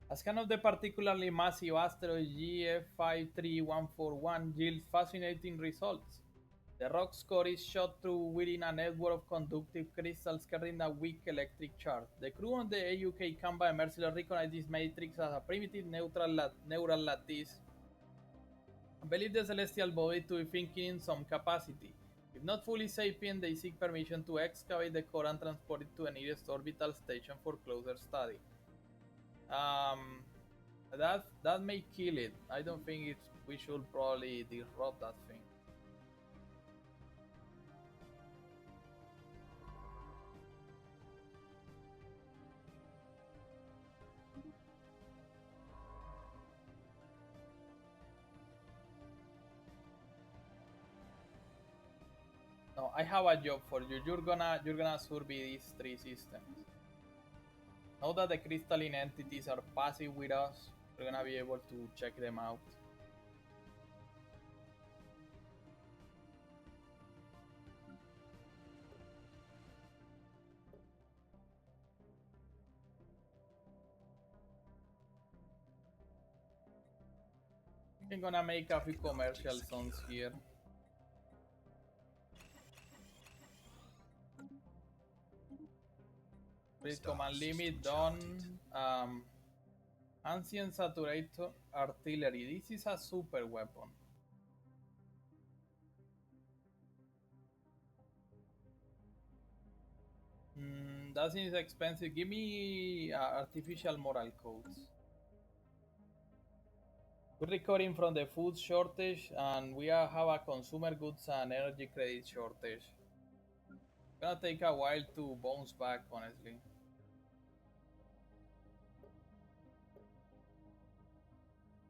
S1: As kind of the particularly massive asteroid GF53141 yields fascinating results. The rock's core is shot through within a network of conductive crystals carrying a weak electric charge. The crew on the AUK Canva Merciless recognized this matrix as a primitive neural lattice and believe the celestial body to be thinking in some capacity. If not fully sapient, they seek permission to excavate the core and transport it to the nearest orbital station for closer study. Um, that may kill it. I don't think we should probably disrupt that thing. No, I have a job for you. You're gonna survey these three systems. Now that the crystalline entities are passive with us, we're gonna be able to check them out. I'm gonna make a few commercial zones here. Please command limit done. Ancient saturator artillery. This is a super weapon. That seems expensive. Give me artificial moral codes. We're recovering from the food shortage, and we have a consumer goods and energy credit shortage. It's gonna take a while to bounce back, honestly.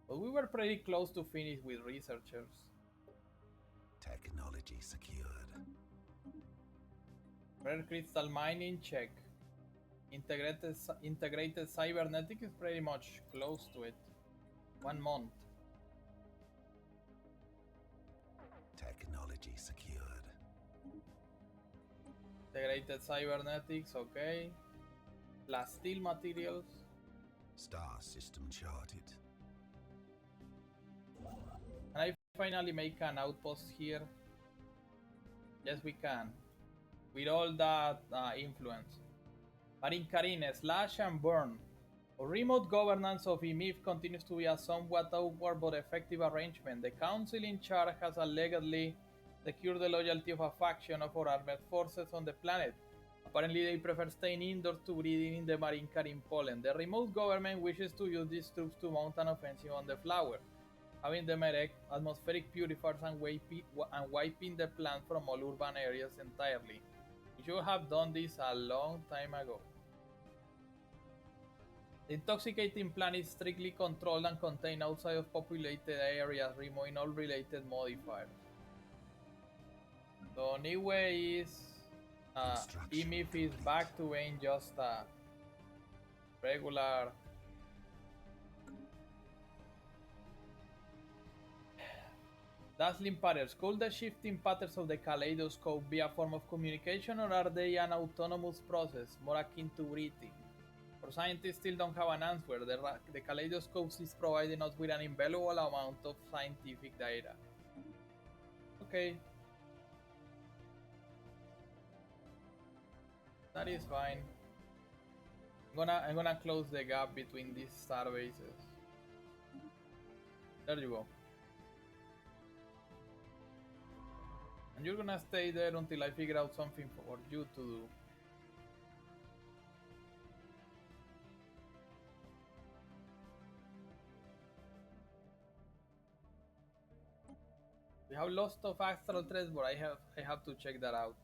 S1: But we were pretty close to finish with researchers.
S2: Technology secured.
S1: Rare crystal mining, check. Integrated cybernetics is pretty much close to it. 1 month.
S2: Technology secured.
S1: Integrated cybernetics, okay. Plus steel materials.
S2: Star system charted.
S1: Can I finally make an outpost here? Yes, we can. With all that influence. Aukaran, slash and burn. Remote governance of EMIF continues to be a somewhat awkward but effective arrangement. The council in charge has allegedly secured the loyalty of a faction of our armed forces on the planet. Apparently, they prefer staying indoors to breeding in the marine Karim pollen. The remote government wishes to use these troops to mount an offensive on the flower, having them erect atmospheric purifiers and wiping the plant from all urban areas entirely. We should have done this a long time ago. The intoxicating plant is strictly controlled and contained outside of populated areas, removing all related modifiers. So anyway, is EMIF is back to being just a regular dazzling patterns. Could the shifting patterns of the kaleidoscope be a form of communication, or are they an autonomous process more akin to breathing? For scientists still don't have an answer. The kaleidoscope is providing us with an invaluable amount of scientific data. Okay. That is fine. I'm gonna close the gap between these star bases. There you go. And you're gonna stay there until I figure out something for you to do. We have lots of astral threats, but I have to check that out.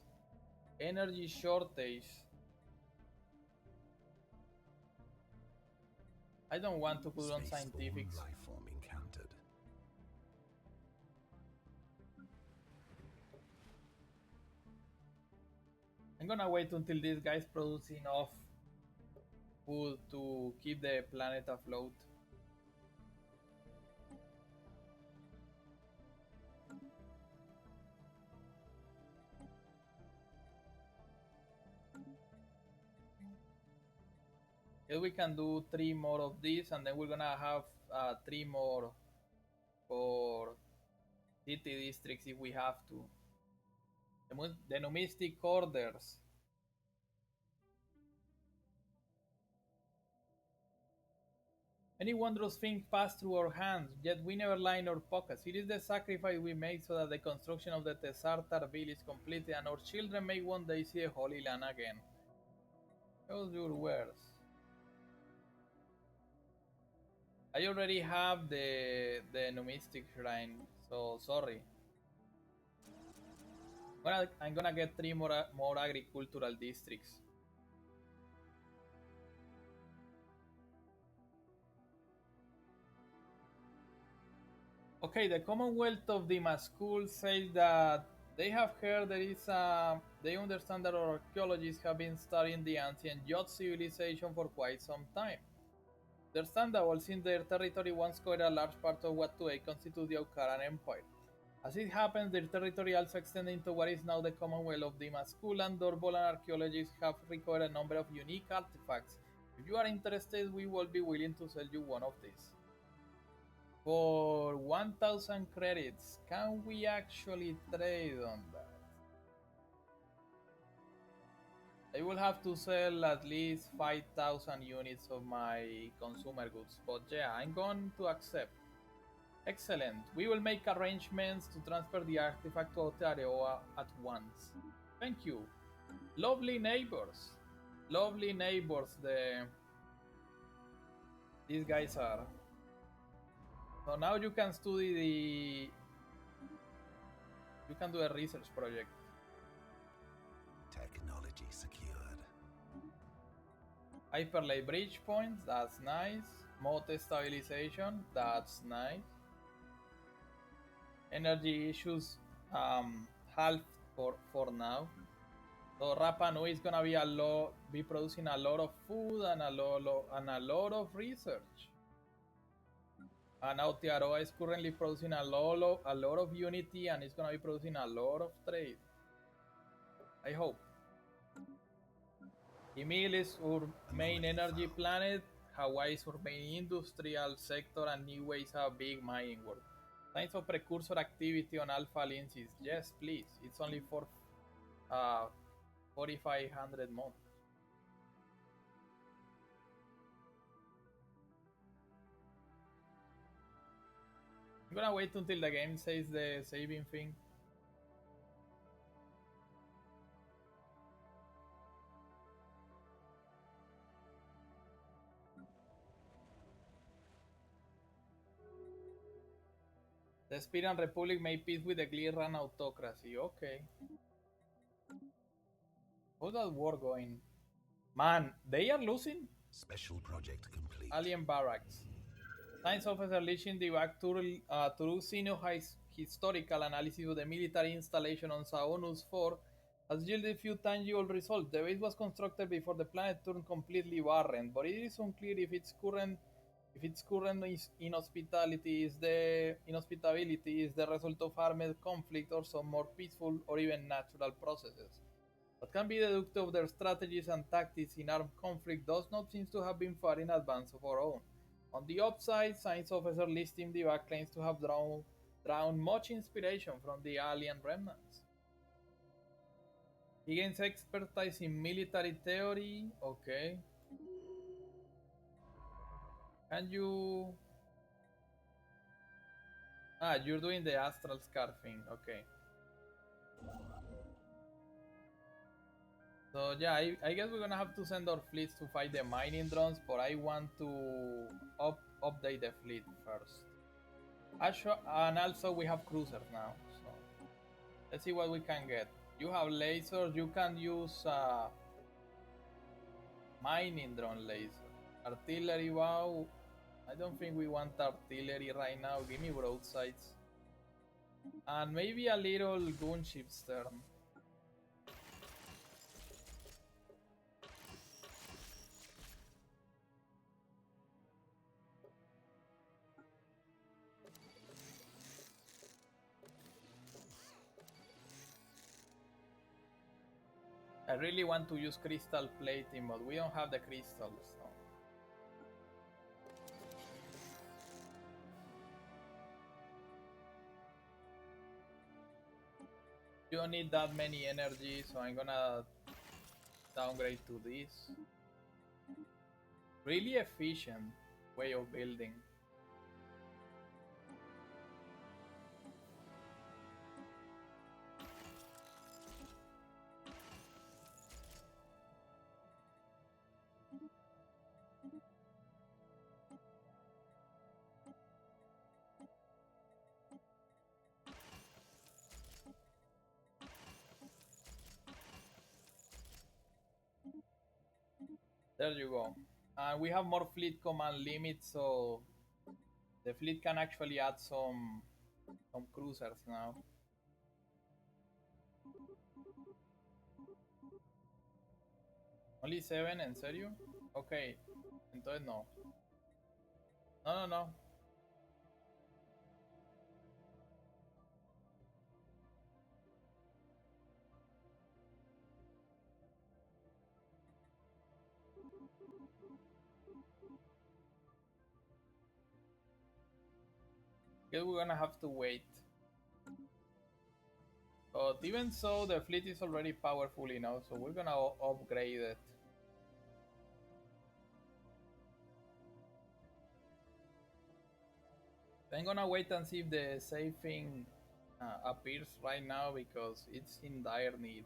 S1: Energy shortage. I don't want to put on scientifics.
S2: Life form encountered.
S1: I'm gonna wait until these guys produce enough food to keep the planet afloat. Here we can do 3 more of these, and then we're gonna have 3 more for city districts if we have to. The numistic orders. Many wondrous things pass through our hands, yet we never line our pockets. It is the sacrifice we make so that the construction of the Tesartar Bill is completed and our children may one day see the Holy Land again. Those your words. I already have the numistic shrine, so sorry. I'm gonna get 3 more agricultural districts. Okay, the Commonwealth of the Maskul says that they have heard they understand that our archaeologists have been studying the ancient Jot civilization for quite some time. Understandable, since their territory once covered a large part of what today constitutes the Aukaran Empire. As it happens, their territory also extended into what is now the Commonwealth of the Maskul, and Dorbolan archaeologists have recovered a number of unique artifacts. If you are interested, we will be willing to sell you one of these. For 1000 credits, can we actually trade on that? I will have to sell at least 5000 units of my consumer goods, but yeah, I'm going to accept. Excellent. We will make arrangements to transfer the artifact to Aotearoa at once. Thank you. Lovely neighbors. Lovely neighbors these guys are. So now you can study you can do a research project.
S2: Technology secured.
S1: Hyperlay bridge points, that's nice. Mote stabilization, that's nice. Energy issues halved for now. So Rapa Nui is gonna be producing a lot of food and a lot of research. And Aotearoa is currently producing a lot of unity, and it's gonna be producing a lot of trade. I hope. Emil is our main energy planet. Hawaii is our main industrial sector, and Niue is a big mining world. Signs of precursor activity on Alpha Lenses. Yes, please. It's only for 4500 months. I'm gonna wait until the game says the saving thing. The Spirian Republic made peace with the Gliran autocracy. Okay. How's that war going? Man, they are losing?
S2: Special project complete.
S1: Alien barracks. Science officer Lishin Divak Turusino historical analysis of the military installation on Saonus 4 has yielded few tangible results. The base was constructed before the planet turned completely barren, but it is unclear if its current inhospitability is the result of armed conflict or some more peaceful or even natural processes. What can be deducted of their strategies and tactics in armed conflict does not seem to have been far in advance of our own. On the upside, Science Officer Listim Diva claims to have drawn much inspiration from the alien remnants. He gains expertise in military theory. Okay. Can you... Ah, you're doing the astral scar thing. Okay. So yeah, I guess we're gonna have to send our fleets to fight the mining drones, but I want to update the fleet first. And also we have cruisers now, so let's see what we can get. You have lasers, you can use mining drone laser. Artillery, wow. I don't think we want artillery right now. Give me broadsides. And maybe a little gunship stern. I really want to use crystal plating, but we don't have the crystals. So. You don't need that many energy, so I'm gonna downgrade to this. Really efficient way of building. There you go. And we have more fleet command limits, so the fleet can actually add some cruisers now. Only 7, ¿en serio? Okay, entonces no. No, no, no. Guess we're gonna have to wait. But even so, the fleet is already powerful enough, so we're gonna upgrade it. I'm gonna wait and see if the safe thing appears right now because it's in dire need.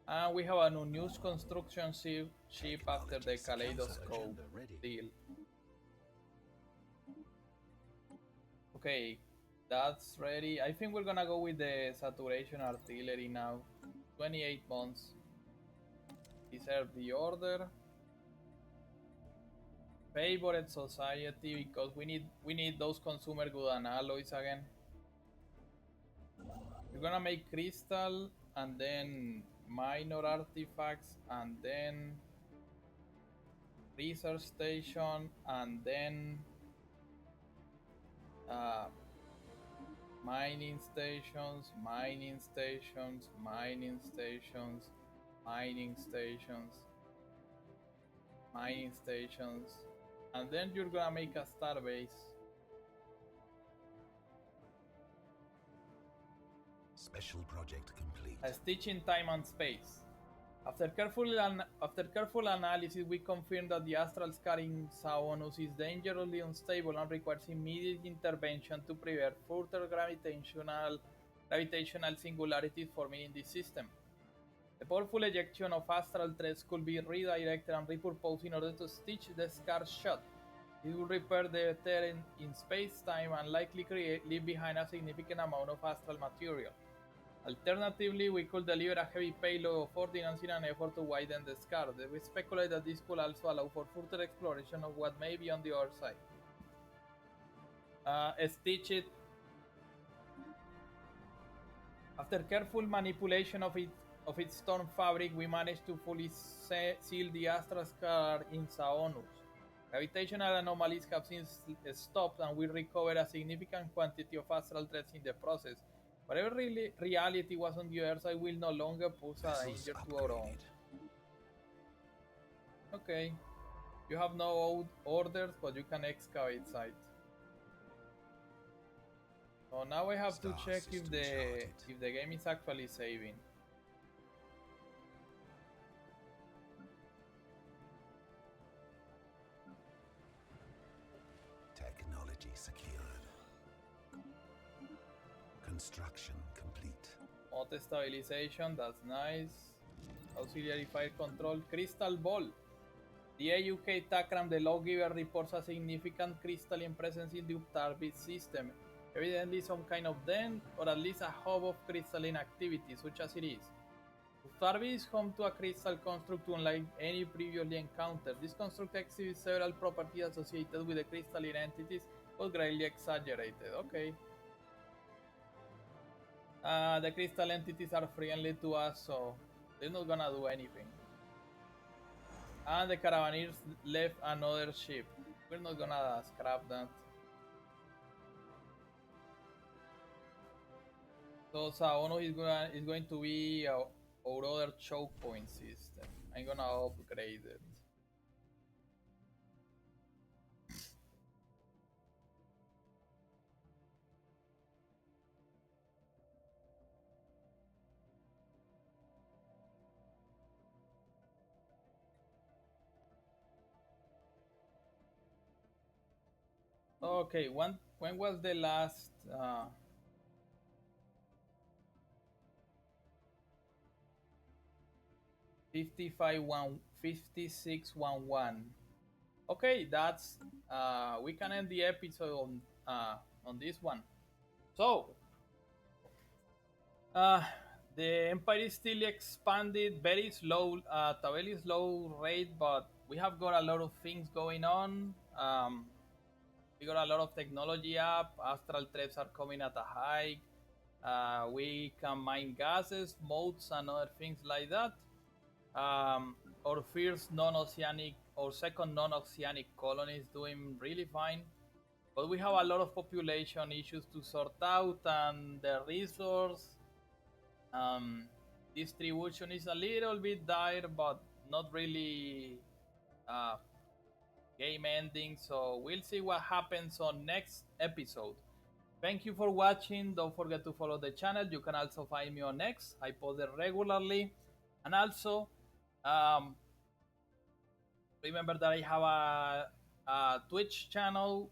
S1: And we have a new news construction ship after the Kaleidoscope deal. Okay, that's ready. I think we're gonna go with the saturation artillery now. 28 months. Deserve the order. Favorite society because we need those consumer good and alloys again. We're gonna make crystal and then minor artifacts and then research station and then mining stations, mining stations, mining stations, mining stations, mining stations, and then you're gonna make a star base.
S2: Special project complete.
S1: A stitch in time and space. After careful analysis, we confirm that the astral scar in Saonus is dangerously unstable and requires immediate intervention to prevent further gravitational singularities forming in this system. The powerful ejection of astral threads could be redirected and repurposed in order to stitch the scar shut. It will repair the tear in space-time and likely leave behind a significant amount of astral material. Alternatively, we could deliver a heavy payload of ordnance in an effort to widen the scar. We speculate that this could also allow for further exploration of what may be on the other side. Stitch it. After careful manipulation of its torn fabric, we managed to fully seal the astral scar in Saonus. Gravitational anomalies have since stopped, and we recovered a significant quantity of astral threads in the process. Whatever reality was on the other side will no longer pose a danger to our own. Okay. You have no orders, but you can excavate site. So now I have to check if the game is actually saving.
S2: Technology secured. Construction complete.
S1: Auto stabilization, that's nice. Auxiliary fire control. Crystal ball. The AUK TACRAM, the lawgiver, reports a significant crystalline presence in the Uptarbit system. Evidently some kind of den, or at least a hub of crystalline activity, such as it is. Uptarbit is home to a crystal construct unlike any previously encountered. This construct exhibits several properties associated with the crystalline entities, but greatly exaggerated. Okay. The crystal entities are friendly to us, so they're not gonna do anything. And the Caravaneers left another ship. We're not gonna scrap that. So Saono is going to be our other choke point system. I'm gonna upgrade it. Okay, when was the last 5611? Okay, that's we can end the episode on this one. So uh, the empire is still expanded very slow at a very slow rate, but we have got a lot of things going on. We got a lot of technology up. Astral traps are coming at a high. We can mine gases, modes, and other things like that. Our first non-oceanic or second non-oceanic colony is doing really fine, but we have a lot of population issues to sort out, and the resource um, distribution is a little bit dire, but not really uh, game ending. So we'll see what happens on next episode. Thank you for watching. Don't forget to follow the channel. You can also find me on X. I post there regularly. And also, um, remember that I have a Twitch channel.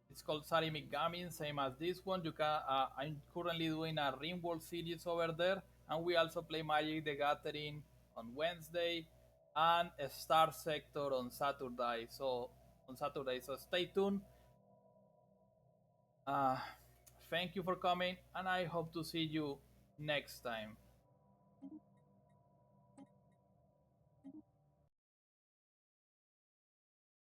S1: It's called Sarimic Gaming, same as this one. You can. I'm currently doing a Rimworld series over there, and we also play Magic the Gathering on Wednesday and a Star Sector on Saturday. So stay tuned. Uh, Thank you for coming, and I hope to see you next time.